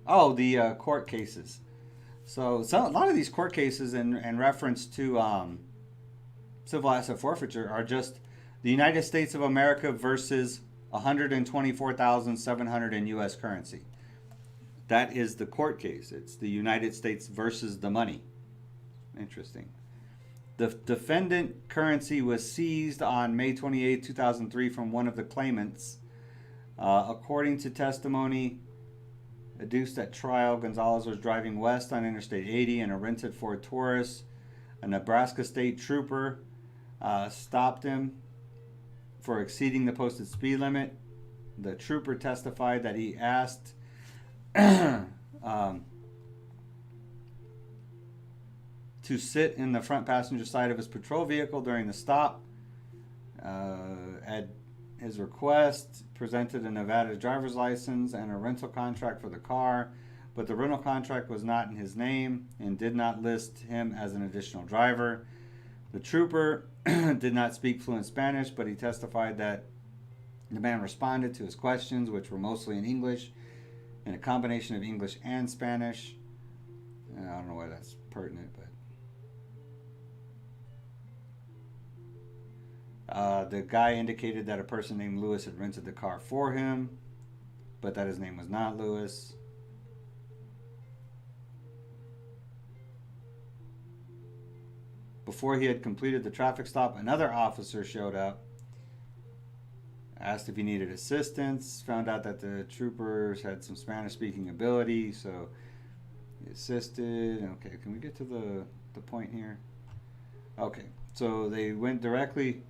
Oh, the court cases. So a lot of these court cases in reference to civil asset forfeiture are just the United States of America versus 124,700 in U.S. currency. That is the court case. It's the United States versus the money. Interesting. The defendant currency was seized on May 28, 2003 from one of the claimants. According to testimony adduced at trial, Gonzalez was driving west on Interstate 80 in a rented Ford Taurus. A Nebraska state trooper stopped him for exceeding the posted speed limit. The trooper testified that he asked to sit in the front passenger side of his patrol vehicle during the stop. At his request, presented a Nevada driver's license and a rental contract for the car, but the rental contract was not in his name and did not list him as an additional driver. The trooper did not speak fluent Spanish, but he testified that the man responded to his questions, which were mostly in English, in a combination of English and Spanish. I don't know why that's pertinent, but the guy indicated that a person named Lewis had rented the car for him, but that his name was not Lewis. Before he had completed the traffic stop, another officer showed up, asked if he needed assistance, found out that the troopers had some Spanish-speaking ability, so he assisted. Okay, can we get to the point here? Okay, so they went directly...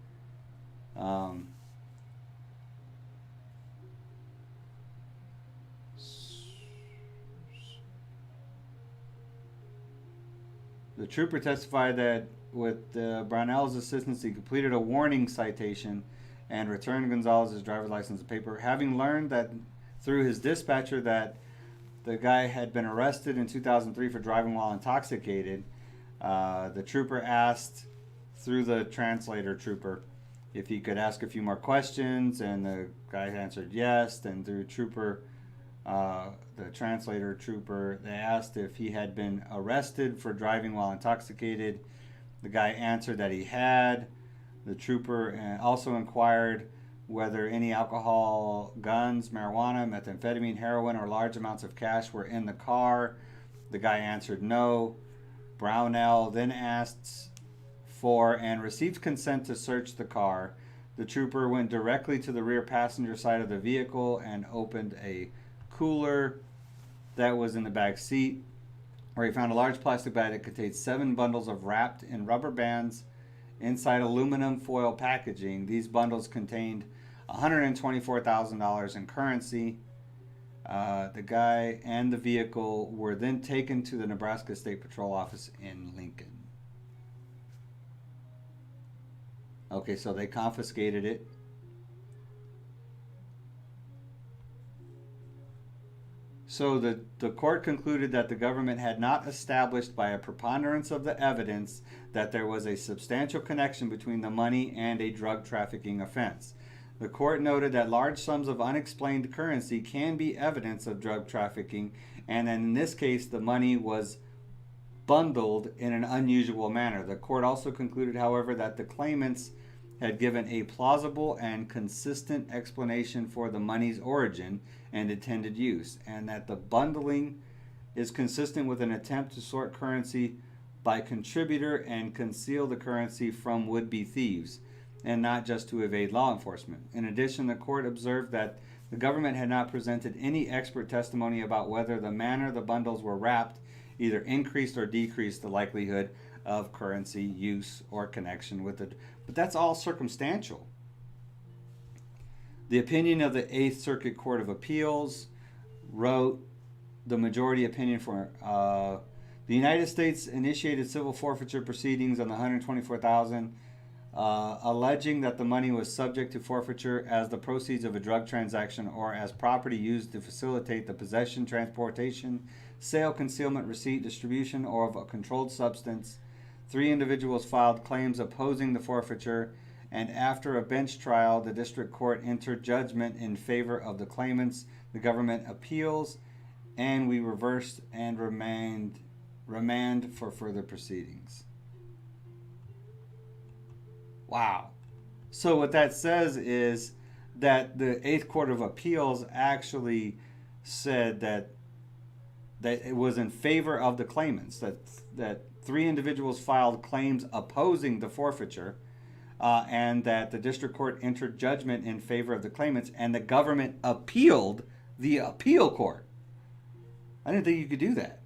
the trooper testified that with Brownell's assistance, he completed a warning citation and returned Gonzalez's driver's license and paper, having learned that through his dispatcher that the guy had been arrested in 2003 for driving while intoxicated. The trooper asked through the translator trooper if he could ask a few more questions, and the guy answered yes. And through the translator trooper, they asked if he had been arrested for driving while intoxicated. The guy answered that he had. The trooper also inquired whether any alcohol, guns, marijuana, methamphetamine, heroin, or large amounts of cash were in the car. The guy answered no. Brownell then asked for and received consent to search the car. The trooper went directly to the rear passenger side of the vehicle and opened a cooler that was in the back seat, where he found a large plastic bag that contained 7 bundles of wrapped in rubber bands inside aluminum foil packaging. These bundles contained $124,000 in currency. The guy and the vehicle were then taken to the Nebraska State Patrol office in Lincoln. Okay, so they confiscated it. So the court concluded that the government had not established by a preponderance of the evidence that there was a substantial connection between the money and a drug trafficking offense. The court noted that large sums of unexplained currency can be evidence of drug trafficking, and in this case, the money was bundled in an unusual manner. The court also concluded, however, that the claimants had given a plausible and consistent explanation for the money's origin and intended use, and that the bundling is consistent with an attempt to sort currency by contributor and conceal the currency from would-be thieves, and not just to evade law enforcement. In addition, the court observed that the government had not presented any expert testimony about whether the manner the bundles were wrapped either increased or decreased the likelihood of currency use or connection with it. But that's all circumstantial. The opinion of the Eighth Circuit Court of Appeals wrote the majority opinion for the United States initiated civil forfeiture proceedings on the $124,000, alleging that the money was subject to forfeiture as the proceeds of a drug transaction or as property used to facilitate the possession, transportation, sale, concealment, receipt, distribution, or of a controlled substance. 3 individuals filed claims opposing the forfeiture, and after a bench trial, the district court entered judgment in favor of the claimants. The government appeals, and we reversed and remand for further proceedings. Wow. So what that says is that the Eighth Court of Appeals actually said that it was in favor of the claimants, that 3 individuals filed claims opposing the forfeiture, and that the district court entered judgment in favor of the claimants, and the government appealed the appeal court. I didn't think you could do that.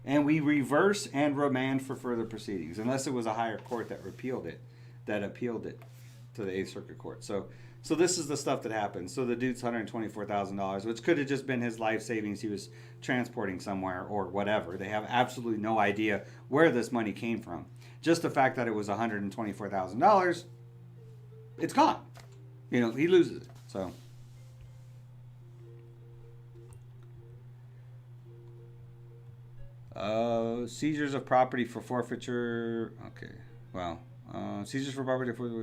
And we reverse and remand for further proceedings, unless it was a higher court that appealed it to the Eighth Circuit Court. So this is the stuff that happened. So the dude's $124,000, which could have just been his life savings he was transporting somewhere or whatever. They have absolutely no idea where this money came from. Just the fact that it was $124,000, it's gone. He loses it. So. Seizures of property for forfeiture. Okay. Well, seizures for property for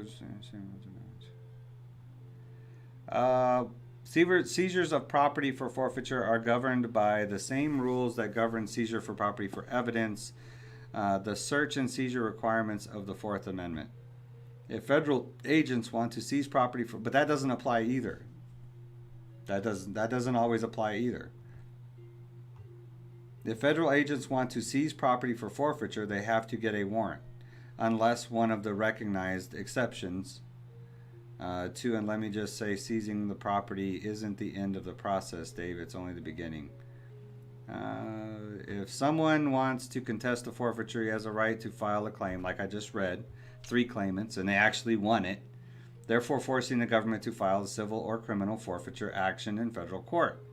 seizures of property for forfeiture are governed by the same rules that govern seizure for property for evidence, the search and seizure requirements of the Fourth Amendment. If federal agents want to seize property but that doesn't apply either. That doesn't always apply either. If federal agents want to seize property for forfeiture, they have to get a warrant, unless one of the recognized exceptions to, and let me just say, seizing the property isn't the end of the process, Dave. It's only the beginning. If someone wants to contest the forfeiture, he has a right to file a claim, like I just read, 3 claimants, and they actually won it, therefore forcing the government to file a civil or criminal forfeiture action in federal court.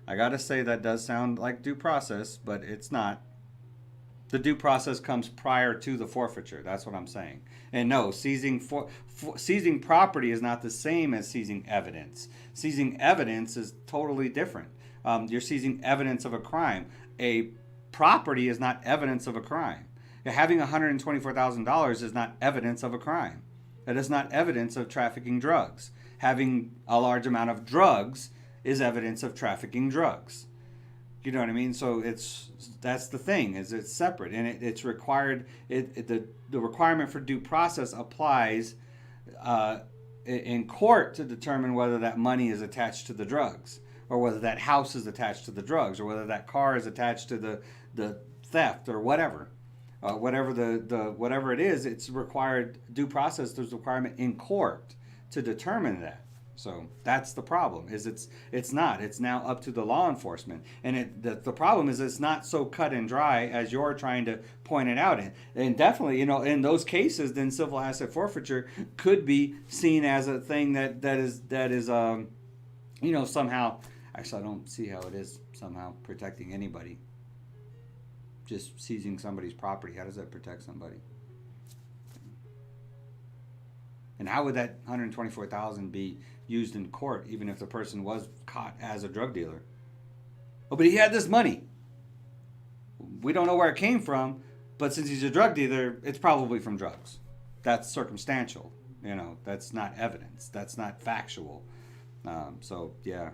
I gotta say that does sound like due process, but it's not. The due process comes prior to the forfeiture. That's what I'm saying. And no, seizing property is not the same as seizing evidence. Seizing evidence is totally different. You're seizing evidence of a crime. A property is not evidence of a crime. Having $124,000 is not evidence of a crime. That is not evidence of trafficking drugs. Having a large amount of drugs is evidence of trafficking drugs. You know what I mean? So that's the thing, is it's separate, and it's required. The requirement for due process applies in court to determine whether that money is attached to the drugs, or whether that house is attached to the drugs, or whether that car is attached to the theft, or whatever. Whatever it is, it's required due process. There's a requirement in court to determine that. So that's the problem. It's not. It's now up to the law enforcement, and the problem is it's not so cut and dry as you're trying to point it out. And definitely, in those cases, then civil asset forfeiture could be seen as a thing that is somehow. Actually, I don't see how it is somehow protecting anybody. Just seizing somebody's property, how does that protect somebody? And how would that $124,000 be used in court, even if the person was caught as a drug dealer? Oh, but he had this money. We don't know where it came from, but since he's a drug dealer, it's probably from drugs. That's circumstantial. You know, that's not evidence. That's not factual. So, yeah.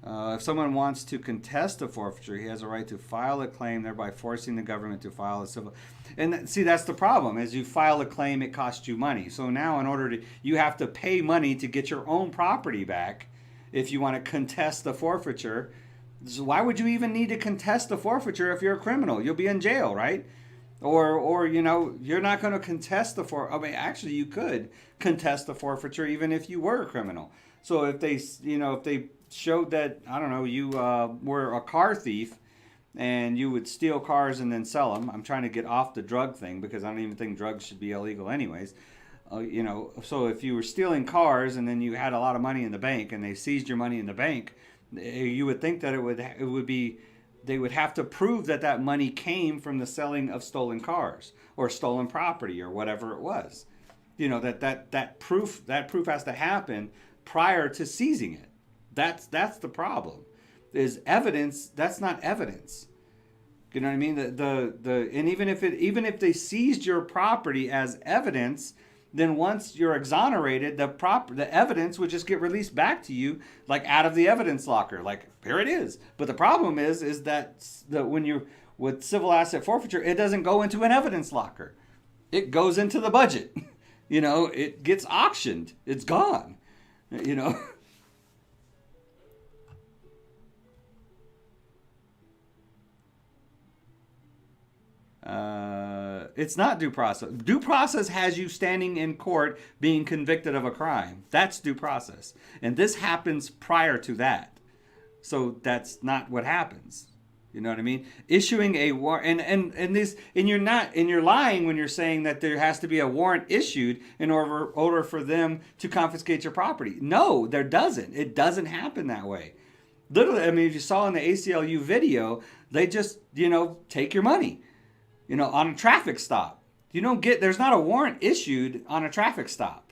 If someone wants to contest a forfeiture, he has a right to file a claim, thereby forcing the government to file a civil. And see, that's the problem. As you file a claim, it costs you money. So now, in order to, you have to pay money to get your own property back if you want to contest the forfeiture. So why would you even need to contest the forfeiture if you're a criminal? You'll be in jail, right? Or you know, you're not going to contest the I mean, actually, you could contest the forfeiture even if you were a criminal. So if they, you know, if they showed that, I don't know, you were a car thief and you would steal cars and then sell them. I'm trying to get off the drug thing because I don't even think drugs should be illegal anyways. You know, so if you were stealing cars and then you had a lot of money in the bank and they seized your money in the bank, you would think that it would be, they would have to prove that that money came from the selling of stolen cars or stolen property or whatever it was. You know, that proof has to happen prior to seizing it. That's the problem. Is evidence, that's not evidence. You know what I mean? And even if they seized your property as evidence, then once you're exonerated, the evidence would just get released back to you, like out of the evidence locker. Like, here it is. But the problem is that when you with civil asset forfeiture, it doesn't go into an evidence locker. It goes into the budget. You know, it gets auctioned. It's gone. You know. It's not due process. Due process has you standing in court being convicted of a crime. That's due process. And this happens prior to that. So that's not what happens. You know what I mean? Issuing a warrant, and you're lying when you're saying that there has to be a warrant issued in order for them to confiscate your property. No, there doesn't. It doesn't happen that way. Literally, I mean, if you saw in the ACLU video, they just, you know, take your money. You know, on a traffic stop. There's not a warrant issued on a traffic stop.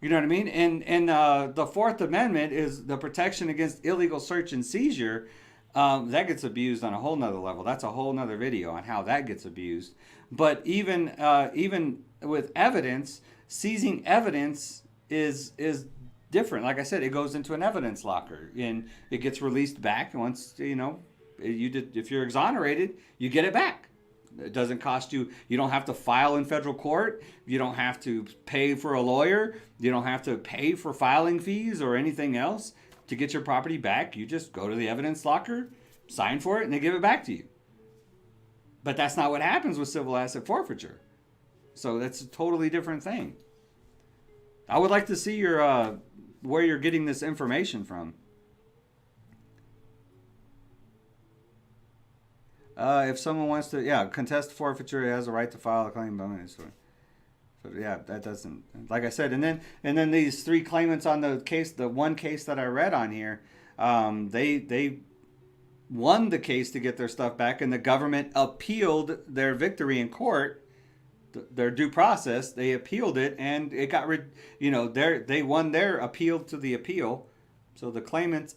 You know what I mean? And the Fourth Amendment is the protection against illegal search and seizure. That gets abused on a whole nother level. That's a whole nother video on how that gets abused. But even with evidence, seizing evidence is different. Like I said, it goes into an evidence locker and it gets released back. And once, you know, if you're exonerated, you get it back. It doesn't cost you. You don't have to file in federal court. You don't have to pay for a lawyer. You don't have to pay for filing fees or anything else to get your property back. You just go to the evidence locker, sign for it, and they give it back to you. But that's not what happens with civil asset forfeiture. So that's a totally different thing. I would like to see your where you're getting this information from. If someone wants to, contest forfeiture, has a right to file a claim. So yeah, that doesn't, like I said, and then these three claimants on the case, the one case that I read on here, they won the case to get their stuff back, and the government appealed their victory in court, their due process. They appealed it, and it got they won their appeal to the appeal. So the claimants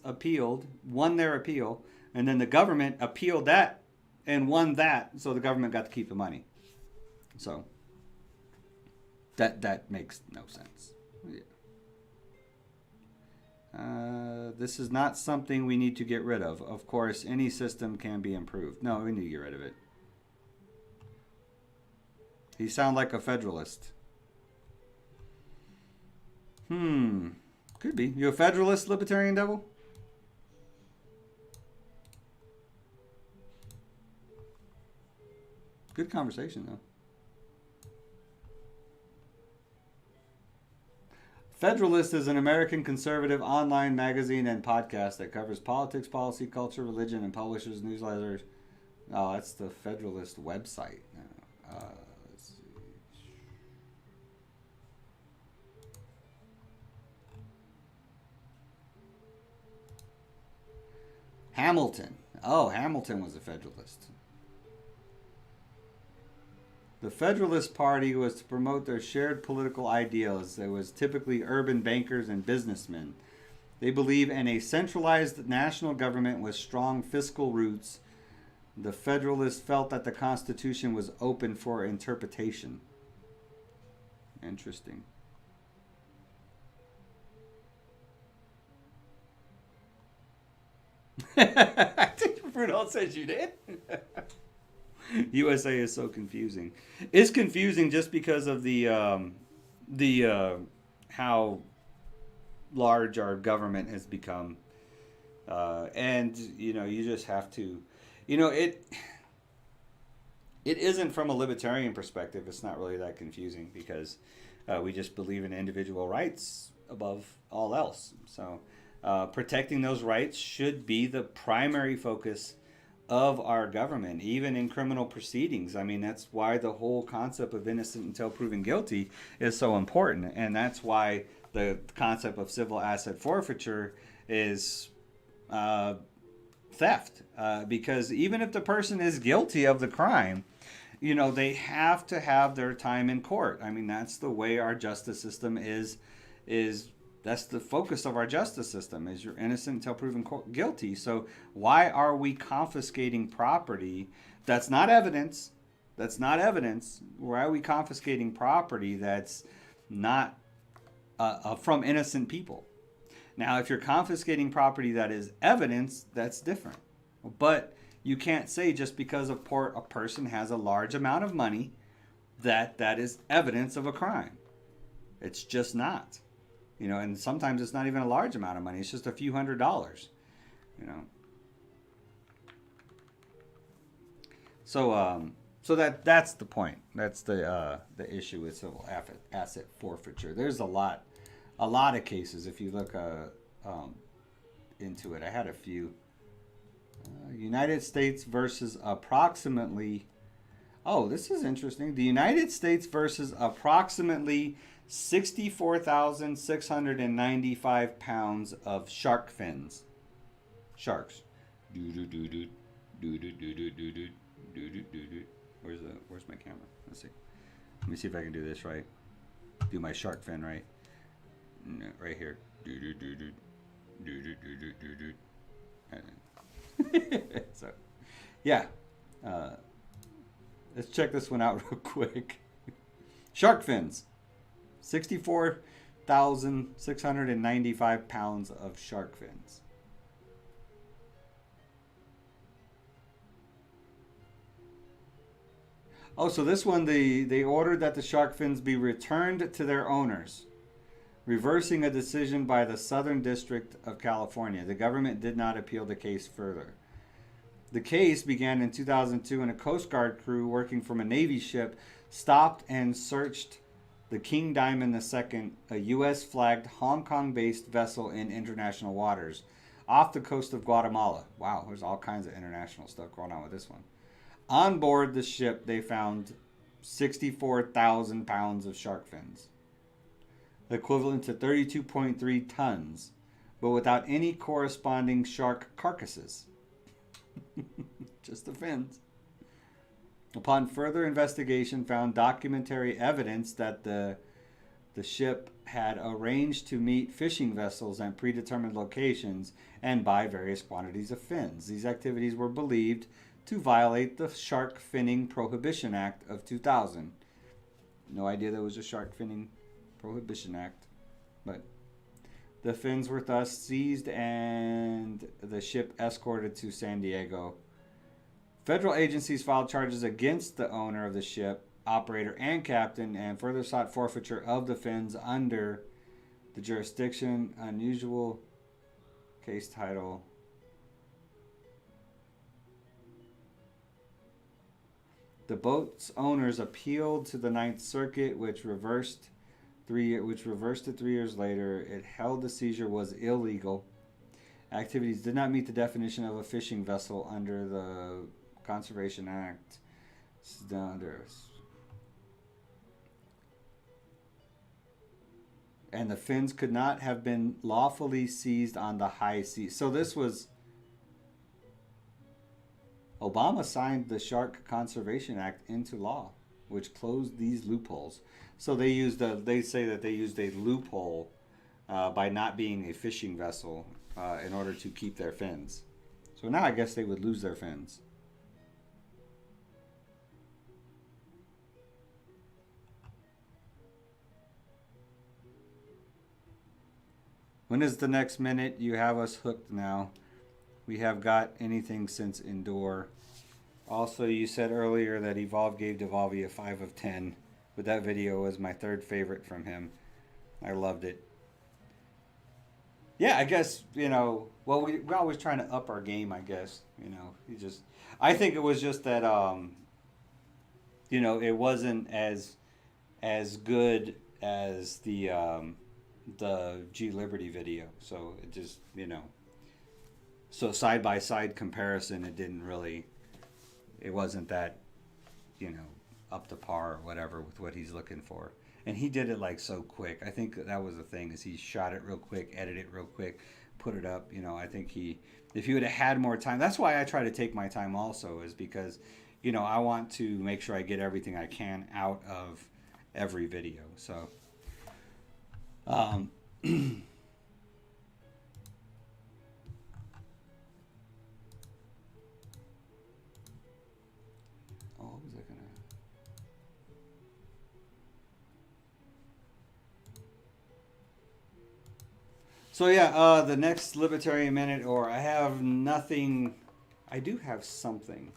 won their appeal, and then the government appealed that and won that, so the government got to keep the money. So that makes no sense. Yeah. This is not something we need to get rid of. Of course, any system can be improved. No, we need to get rid of it. You sound like a federalist. Could be. You a federalist, libertarian devil? Good conversation, though. Federalist is an American conservative online magazine and podcast that covers politics, policy, culture, religion, and publishes newsletters. Oh, that's the Federalist website. Let's see. Hamilton. Oh, Hamilton was a Federalist. The Federalist Party was to promote their shared political ideals. It was typically urban bankers and businessmen. They believe in a centralized national government with strong fiscal roots. The Federalists felt that the Constitution was open for interpretation. Interesting. I think Bruno says you did. USA is so confusing. It's confusing just because of the how large our government has become, and you just have to, it isn't from a libertarian perspective. It's not really that confusing because we just believe in individual rights above all else. So protecting those rights should be the primary focus of our government, even in criminal proceedings. I mean, that's why the whole concept of innocent until proven guilty is so important. And that's why the concept of civil asset forfeiture is theft. Because even if the person is guilty of the crime, they have to have their time in court. I mean, that's the way our justice system is that's the focus of our justice system, is you're innocent until proven guilty. So why are we confiscating property that's not evidence? That's not evidence. Why are we confiscating property that's not from innocent people? Now, if you're confiscating property that is evidence, that's different. But you can't say just because a person has a large amount of money that is evidence of a crime. It's just not. And sometimes it's not even a large amount of money. It's just a few $100s, So that's the point. That's the issue with civil asset forfeiture. There's a lot of cases if you look into it. I had a few. United States versus approximately. Oh, this is interesting. The United States versus approximately 64,695 pounds of shark fins. Sharks. Where's my camera? Let's see. Let me see if I can do this right. Do my shark fin right. Right here. So, yeah. Let's check this one out real quick. Shark fins. 64,695 pounds of shark fins. Oh, so this one, they ordered that the shark fins be returned to their owners, reversing a decision by the Southern District of California. The government did not appeal the case further. The case began in 2002 when a Coast Guard crew working from a Navy ship stopped and searched the King Diamond II, a U.S.-flagged Hong Kong-based vessel in international waters off the coast of Guatemala. Wow, there's all kinds of international stuff going on with this one. On board the ship, they found 64,000 pounds of shark fins, equivalent to 32.3 tons, but without any corresponding shark carcasses. Just the fins. Upon further investigation, found documentary evidence that the ship had arranged to meet fishing vessels at predetermined locations and buy various quantities of fins. These activities were believed to violate the Shark Finning Prohibition Act of 2000. No idea there was a Shark Finning Prohibition Act, but the fins were thus seized and the ship escorted to San Diego. Federal agencies filed charges against the owner of the ship, operator, and captain, and further sought forfeiture of the fins under the jurisdiction. Unusual case title. The boat's owners appealed to the Ninth Circuit, which reversed it 3 years later. It held the seizure was illegal. Activities did not meet the definition of a fishing vessel under the Conservation Act. And the fins could not have been lawfully seized on the high seas. So this was... Obama signed the Shark Conservation Act into law. which closed these loopholes. So they say that they used a loophole by not being a fishing vessel in order to keep their fins. So now I guess they would lose their fins. When is the next minute? You have us hooked now. We have got anything since Endure. Also, you said earlier that Evolve gave Devolve a 5 of 10. But that video was my third favorite from him. I loved it. Yeah, I guess, you know, well, we're always trying to up our game, I guess. You know, I think it was just that, you know, it wasn't as good as the G Liberty video. So it just, you know, so side by side comparison, it wasn't that, you know, up to par or whatever with what he's looking for. And he did it like so quick. I think that was the thing, is he shot it real quick, edited it real quick, put it up. You know, I think if he would have had more time, that's why I try to take my time also, is because, you know, I want to make sure I get everything I can out of every video. So, So yeah, the next Libertarian Minute, or I have nothing. I do have something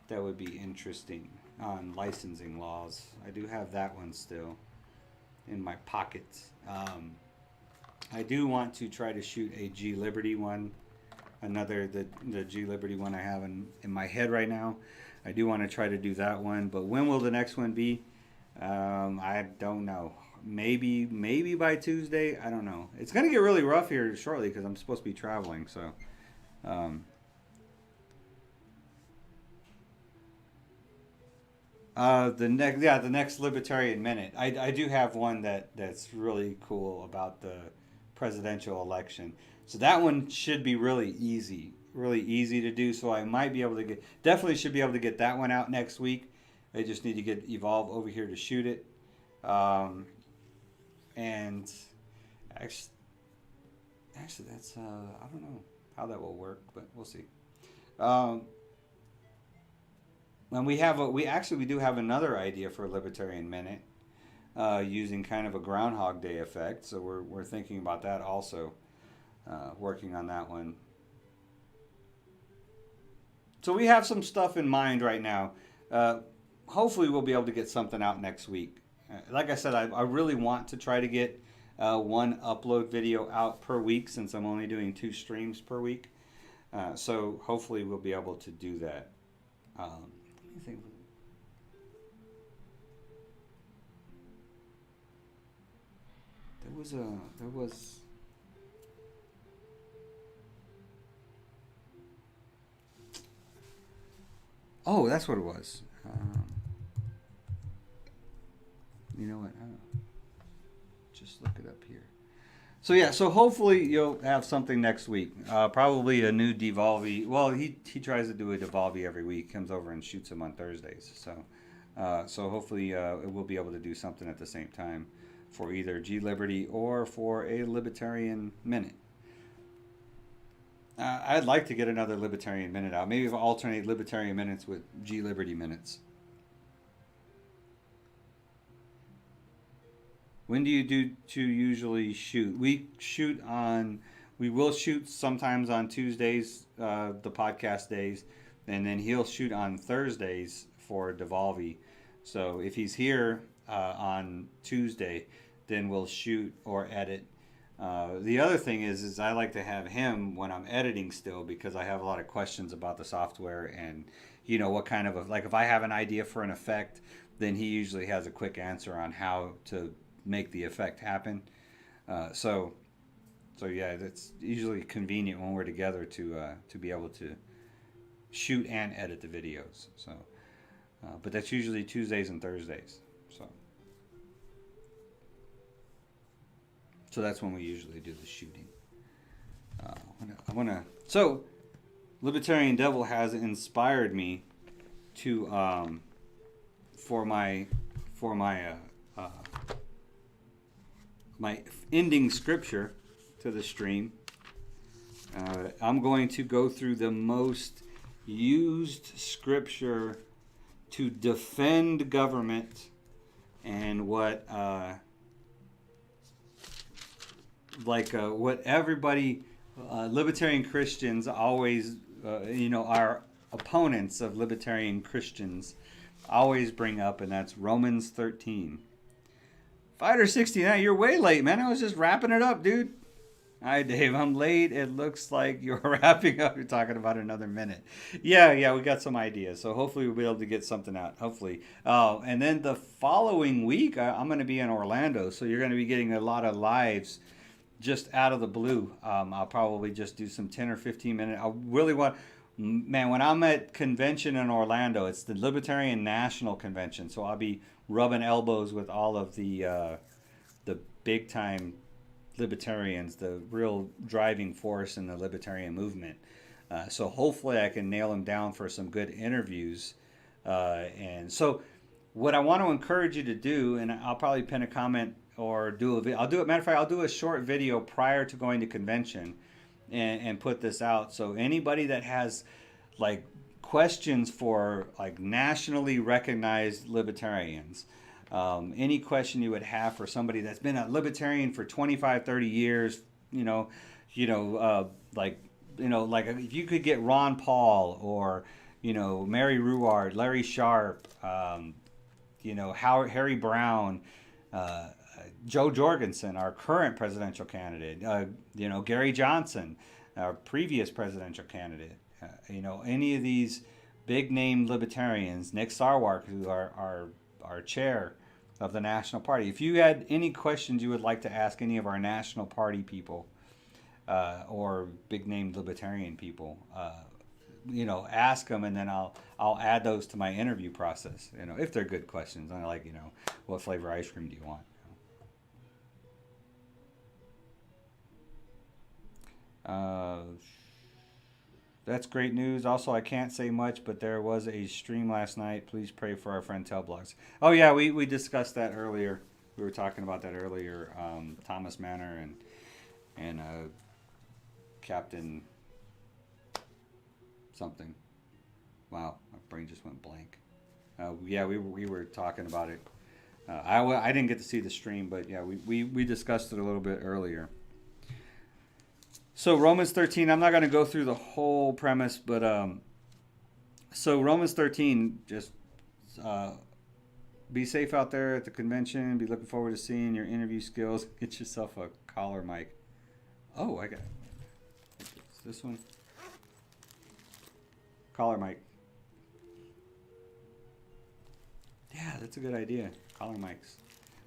that would be interesting on licensing laws. I do have that one still in my pockets. I do want to try to shoot a G Liberty one, the G Liberty one I have in my head right now. I do want to try to do that one, but when will the next one be? I don't know. Maybe by Tuesday. I don't know. It's gonna get really rough here shortly because I'm supposed to be traveling. So, the next Libertarian Minute. I do have one that's really cool about the presidential election. So that one should be really easy to do. So I might be able to definitely should be able to get that one out next week. I just need to get Evolve over here to shoot it. And actually that's I don't know how that will work, but we'll see. And we do have another idea for a Libertarian Minute, using kind of a Groundhog Day effect. So we're thinking about that also, working on that one. So we have some stuff in mind right now. Hopefully we'll be able to get something out next week. Like I said, I really want to try to get one upload video out per week, since I'm only doing 2 streams per week. So hopefully we'll be able to do that. Let me think. There was. Oh, that's what it was. You know what? Just look it up here. So yeah, so hopefully you'll have something next week. Probably a new Devolve. Well, he tries to do a Devolve every week. Comes over and shoots him on Thursdays. So hopefully we'll be able to do something at the same time for either G Liberty or for a Libertarian Minute. I'd like to get another Libertarian Minute out. Maybe alternate Libertarian Minutes with G Liberty Minutes. When do you usually shoot? We will shoot sometimes on Tuesdays, the podcast days, and then he'll shoot on Thursdays for Devolve. So if he's here on Tuesday, then we'll shoot or edit. The other thing is I like to have him when I'm editing still, because I have a lot of questions about the software and, you know, what kind of, like if I have an idea for an effect, then he usually has a quick answer on how to make the effect happen. So yeah, that's usually convenient when we're together to be able to shoot and edit the videos. So, but that's usually Tuesdays and Thursdays. So that's when we usually do the shooting. So Libertarian Devil has inspired me to for my my ending scripture to the stream. I'm going to go through the most used scripture to defend government and what everybody libertarian Christians always our opponents of libertarian Christians always bring up, and that's Romans 13. Fighter 69, you're way late, man. I was just wrapping it up, dude. Hi, Dave. I'm late. It looks like you're wrapping up. You're talking about another minute. Yeah, we got some ideas. So hopefully we'll be able to get something out. Hopefully. And then the following week, I'm going to be in Orlando. So you're going to be getting a lot of lives just out of the blue. I'll probably just do some 10 or 15 minute. I really want... Man, when I'm at convention in Orlando, it's the Libertarian National Convention. So I'll be rubbing elbows with all of the big-time libertarians, the real driving force in the libertarian movement. So hopefully I can nail them down for some good interviews. And so what I want to encourage you to do, and I'll probably pin a comment or do a video. Matter of fact, I'll do a short video prior to going to convention and put this out. So anybody that has like questions for like nationally recognized libertarians, any question you would have for somebody that's been a libertarian for 25, 30 years, like if you could get Ron Paul or, Mary Ruward, Larry Sharp, Harry Brown, Joe Jorgensen, our current presidential candidate, Gary Johnson, our previous presidential candidate, any of these big name libertarians, Nick Sarwark, who are our chair of the National Party. If you had any questions you would like to ask any of our National Party people or big name libertarian people, ask them, and then I'll add those to my interview process. If they're good questions, I like, what flavor ice cream do you want? That's great news. Also, I can't say much, but there was a stream last night. Please pray for our friend Telblogs. Oh yeah, we discussed that earlier. We were talking about that earlier. Thomas Manor and Captain something. Wow, my brain just went blank. Yeah, we were talking about it. I didn't get to see the stream, but yeah, we discussed it a little bit earlier. So Romans 13, I'm not going to go through the whole premise, but so Romans 13, just be safe out there at the convention. Be looking forward to seeing your interview skills. Get yourself a collar mic. Oh, I got it. This one. Collar mic. Yeah, that's a good idea. Collar mics.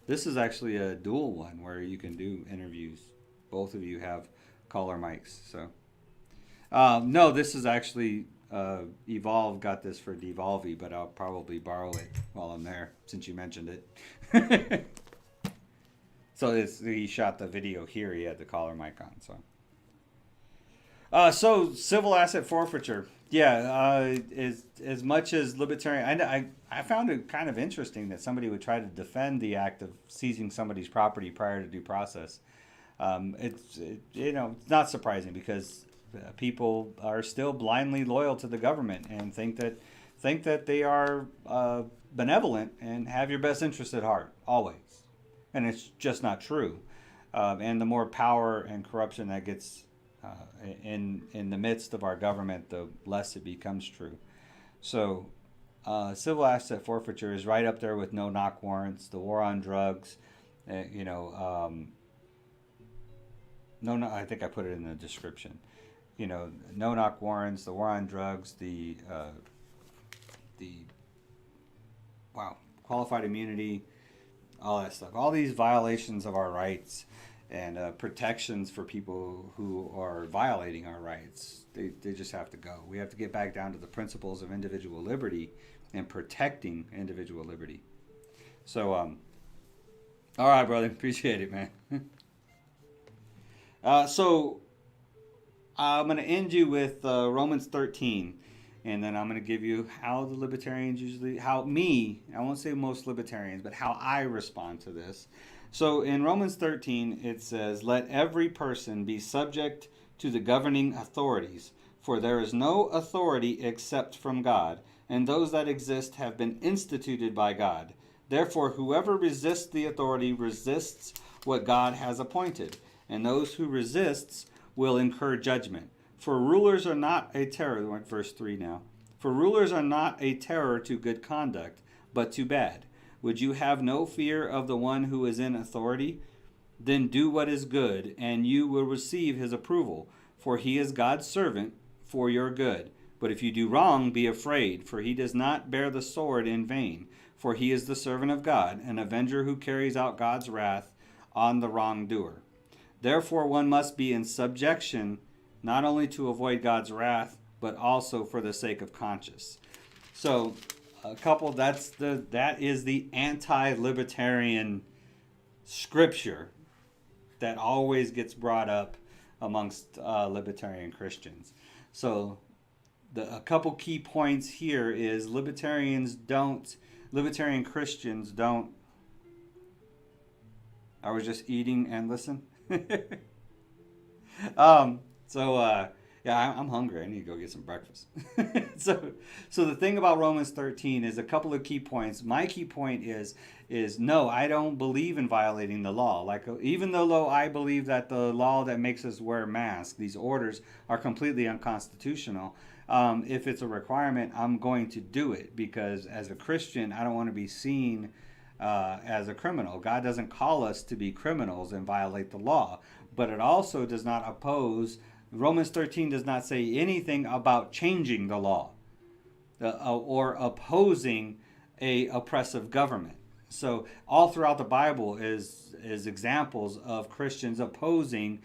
This is actually a dual one where you can do interviews. Both of you have collar mics. So no, this is actually Evolve got this for Devolvey, but I'll probably borrow it while I'm there since you mentioned it. So he shot the video here. He had the collar mic on. So civil asset forfeiture. Yeah, as much as libertarian, I found it kind of interesting that somebody would try to defend the act of seizing somebody's property prior to due process. It's not surprising because people are still blindly loyal to the government and think that they are benevolent and have your best interest at heart always, and it's just not true. And the more power and corruption that gets in the midst of our government, the less it becomes true. So civil asset forfeiture is right up there with no-knock warrants, the war on drugs, I think I put it in the description. No-knock warrants, the war on drugs, the qualified immunity, all that stuff. All these violations of our rights and protections for people who are violating our rights, they just have to go. We have to get back down to the principles of individual liberty and protecting individual liberty. So, all right, brother. Appreciate it, man. So I'm going to end you with Romans 13. And then I'm going to give you how the libertarians usually, I won't say most libertarians, but how I respond to this. So in Romans 13, it says, "Let every person be subject to the governing authorities, for there is no authority except from God, and those that exist have been instituted by God. Therefore, whoever resists the authority resists what God has appointed, and those who resists will incur judgment. For rulers are not a terror," we're at verse 3 now. "For rulers are not a terror to good conduct, but to bad. Would you have no fear of the one who is in authority? Then do what is good, and you will receive his approval, for he is God's servant for your good. But if you do wrong, be afraid, for he does not bear the sword in vain, for he is the servant of God, an avenger who carries out God's wrath on the wrongdoer. Therefore one must be in subjection, not only to avoid God's wrath, but also for the sake of conscience." So, that is the anti-libertarian scripture that always gets brought up amongst libertarian Christians. So, a couple key points here is libertarian Christians don't. I was just eating and listen. Yeah, I'm hungry. I need to go get some breakfast. So the thing about Romans 13 is a couple of key points. My key point is no, I don't believe in violating the law. Like, even though I believe that the law that makes us wear masks, these orders, are completely unconstitutional. If it's a requirement, I'm going to do it, because as a Christian, I don't want to be seen as a criminal. God doesn't call us to be criminals and violate the law, but it also does not oppose. Romans 13 does not say anything about changing the law or opposing a oppressive government. So all throughout the Bible is examples of Christians opposing,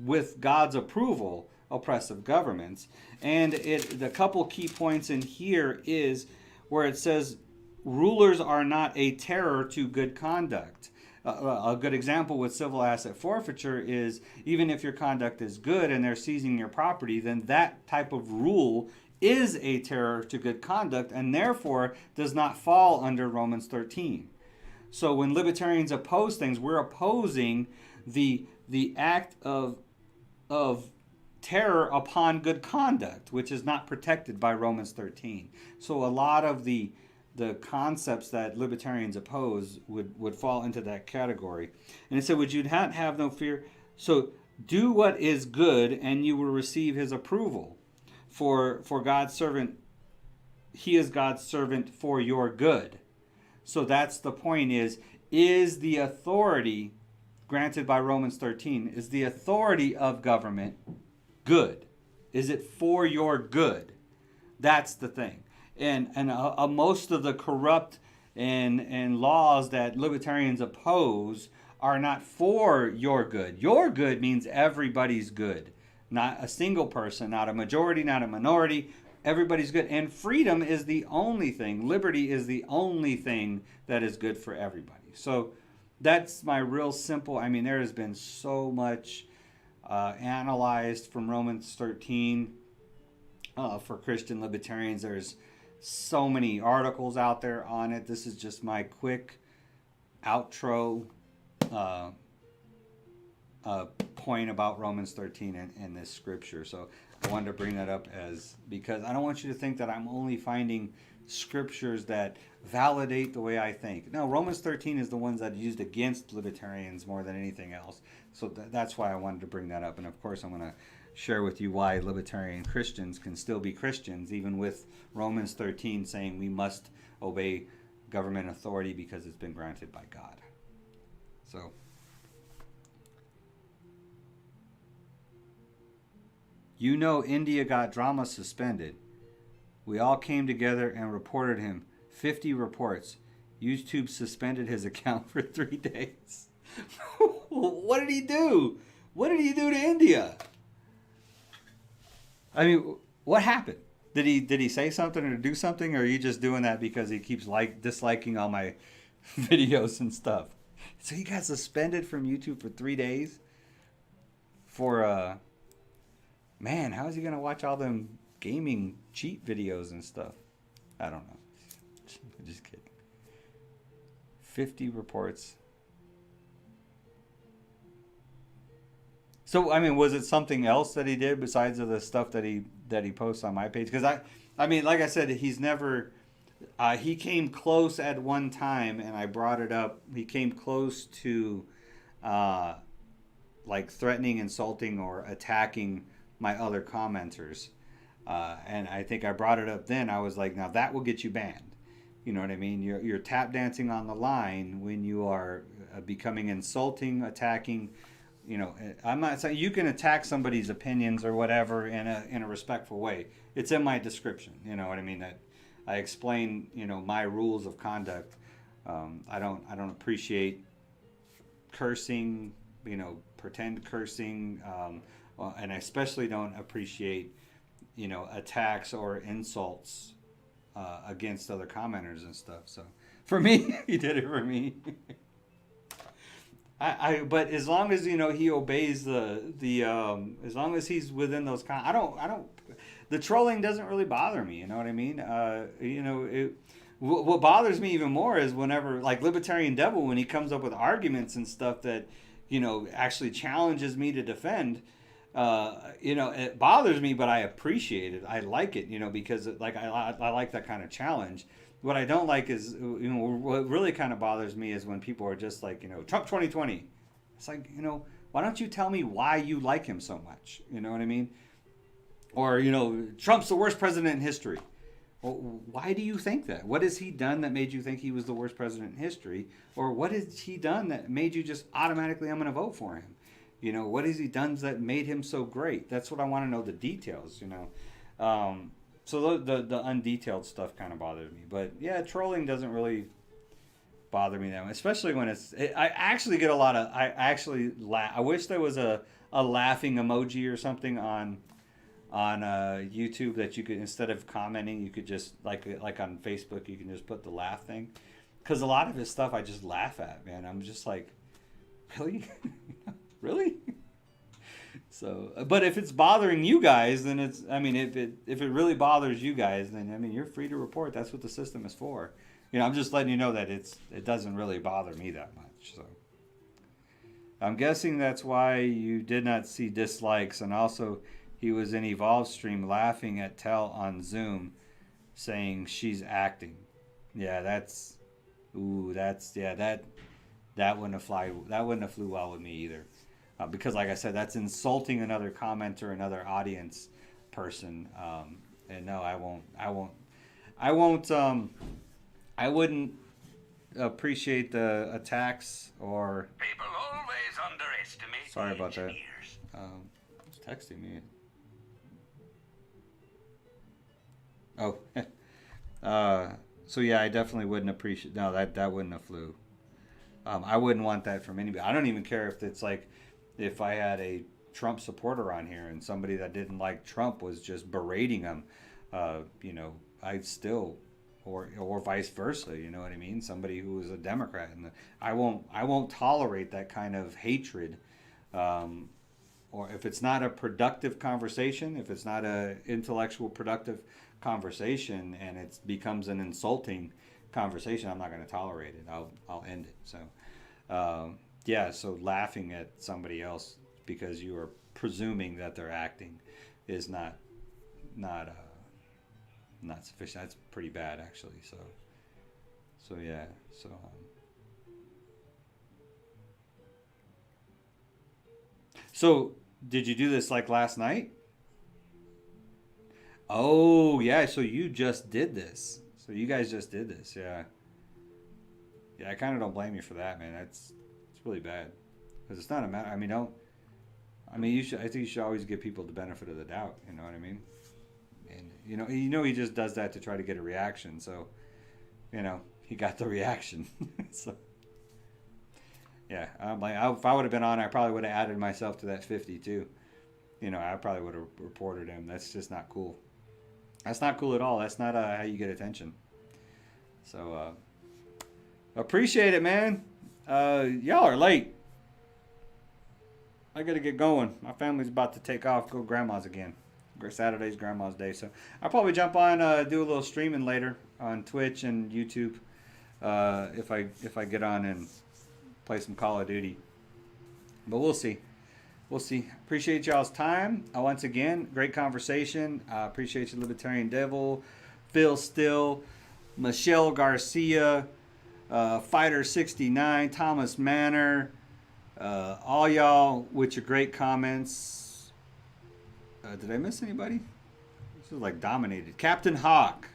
with God's approval, oppressive governments. And the couple key points in here is where it says rulers are not a terror to good conduct. A good example with civil asset forfeiture is, even if your conduct is good and they're seizing your property, then that type of rule is a terror to good conduct and therefore does not fall under Romans 13. So when libertarians oppose things, we're opposing the act of terror upon good conduct, which is not protected by Romans 13. So a lot of the concepts that libertarians oppose would fall into that category. And it said, would you not have no fear? So do what is good, and you will receive his approval. For God's servant, he is God's servant for your good. So that's the point, is the authority granted by Romans 13, is the authority of government good? Is it for your good? That's the thing. And most of the corrupt and laws that libertarians oppose are not for your good. Your good means everybody's good. Not a single person, not a majority, not a minority. Everybody's good. And freedom is the only thing. Liberty is the only thing that is good for everybody. So that's my real simple. I mean, there has been so much analyzed from Romans 13 for Christian libertarians. There's so many articles out there on it. This is just my quick outro point about Romans 13 and this scripture. So I wanted to bring that up because I don't want you to think that I'm only finding scriptures that validate the way I think. No, Romans 13 is the ones that are used against libertarians more than anything else. So that's why I wanted to bring that up. And of course, I'm going to share with you why libertarian Christians can still be Christians, even with Romans 13 saying we must obey government authority because it's been granted by God. So, India got drama suspended. We all came together and reported him. 50 reports. YouTube suspended his account for 3 days. What did he do? What did he do to India? I mean, what happened? Did he say something or do something, or are you just doing that because he keeps disliking all my videos and stuff? So he got suspended from YouTube for 3 days for man, how is he gonna watch all them gaming cheat videos and stuff. I don't know. Just kidding. 50 reports. So, I mean, was it something else that he did besides of the stuff that he posts on my page? Because I mean, like I said, he's never. He came close at one time, and I brought it up. He came close to, like, threatening, insulting, or attacking my other commenters. And I think I brought it up then. I was like, now that will get you banned. You know what I mean? You're tap dancing on the line when you are becoming insulting, attacking. You know, I'm not saying you can attack somebody's opinions or whatever in a respectful way. It's in my description. You know what I mean? That I explain, you know, my rules of conduct. I don't appreciate cursing, you know, pretend cursing, and I especially don't appreciate, you know, attacks or insults against other commenters and stuff. So for me, he did it for me. But as long as, you know, he obeys the as long as he's within those I don't the trolling doesn't really bother me, you know what I mean? You know, what bothers me even more is whenever, like, Libertarian Devil, when he comes up with arguments and stuff that, you know, actually challenges me to defend, you know, it bothers me, but I appreciate it. I like it, you know, because like I like that kind of challenge. What I don't like is, you know, what really kind of bothers me is when people are just like, you know, Trump 2020. It's like, you know, why don't you tell me why you like him so much? You know what I mean? Or, you know, Trump's the worst president in history. Well, why do you think that? What has he done that made you think he was the worst president in history? Or what has he done that made you just automatically, I'm going to vote for him? You know, what has he done that made him so great? That's what I want to know, the details, you know. So the undetailed stuff kind of bothers me. But yeah, trolling doesn't really bother me that much, especially when I actually get a lot of, I wish there was a laughing emoji or something on YouTube that you could, instead of commenting, you could just, like on Facebook, you can just put the laugh thing. Because a lot of his stuff I just laugh at, man. I'm just like, really? Really? So, but if it's bothering you guys, then it's, I mean, if it really bothers you guys, then, I mean, you're free to report. That's what the system is for. You know, I'm just letting you know that it doesn't really bother me that much. So I'm guessing that's why you did not see dislikes. And also, he was in Evolve stream laughing at Tell on Zoom, saying she's acting. Yeah, that wouldn't have flew well with me either. Because, like I said, that's insulting another commenter, another audience person. And no, I wouldn't appreciate the attacks or. People always underestimate. Sorry about that. Who's texting me? Oh, so yeah, I definitely wouldn't appreciate. No, that wouldn't have flew. I wouldn't want that from anybody. I don't even care if it's like, if I had a Trump supporter on here and somebody that didn't like Trump was just berating him, you know, I'd still, or vice versa, you know what I mean? Somebody who was a Democrat, and I won't tolerate that kind of hatred. Or if it's not a productive conversation, if it's not a intellectual productive conversation, and it becomes an insulting conversation, I'm not going to tolerate it. I'll end it. So. Yeah, so laughing at somebody else because you are presuming that they're acting is not sufficient. That's pretty bad, actually. So yeah. So did you do this like last night? Oh yeah, so you just did this. So you guys just did this, yeah. Yeah, I kind of don't blame you for that, man. It's really bad, because it's not a matter. I mean, I think you should always give people the benefit of the doubt. You know what I mean? And you know, he just does that to try to get a reaction. So, you know, he got the reaction. So, yeah, if I would have been on, I probably would have added myself to that 50 too. You know, I probably would have reported him. That's just not cool. That's not cool at all. That's not how you get attention. So, appreciate it, man. Y'all are late. I gotta get going. My family's about to take off, go to grandma's again. Saturday's Grandma's Day. So I'll probably jump on, do a little streaming later on Twitch and YouTube if I get on and play some Call of Duty. But we'll see. We'll see. Appreciate y'all's time. Once again, great conversation. Appreciate you, Libertarian Devil, Phil Still, Michelle Garcia, Fighter 69, Thomas Manor, all y'all with your great comments. Did I miss anybody? This is like dominated. Captain Hawk,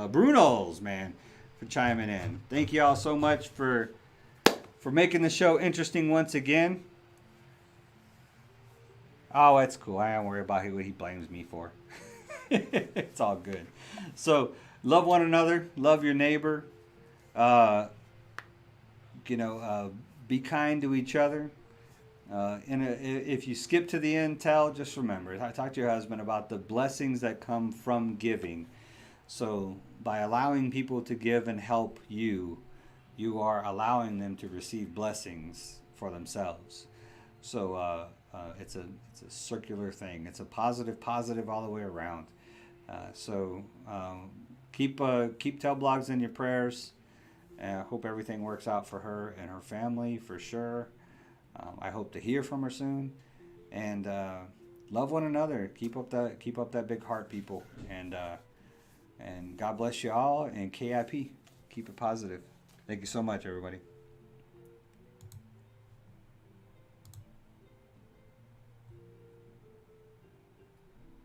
Bruno's, man, for chiming in. Thank y'all so much for making the show interesting once again. Oh, that's cool. I don't worry about what he blames me for. It's all good. So, love one another. Love your neighbor. Be kind to each other. If you skip to the end, just remember. Talk to your husband about the blessings that come from giving. So, by allowing people to give and help you, you are allowing them to receive blessings for themselves. So, it's a circular thing. It's a positive all the way around. Keep Tell Blogs in your prayers. I hope everything works out for her and her family for sure. I hope to hear from her soon. And love one another. Keep up that big heart, people. And God bless you all. And KIP, keep it positive. Thank you so much, everybody.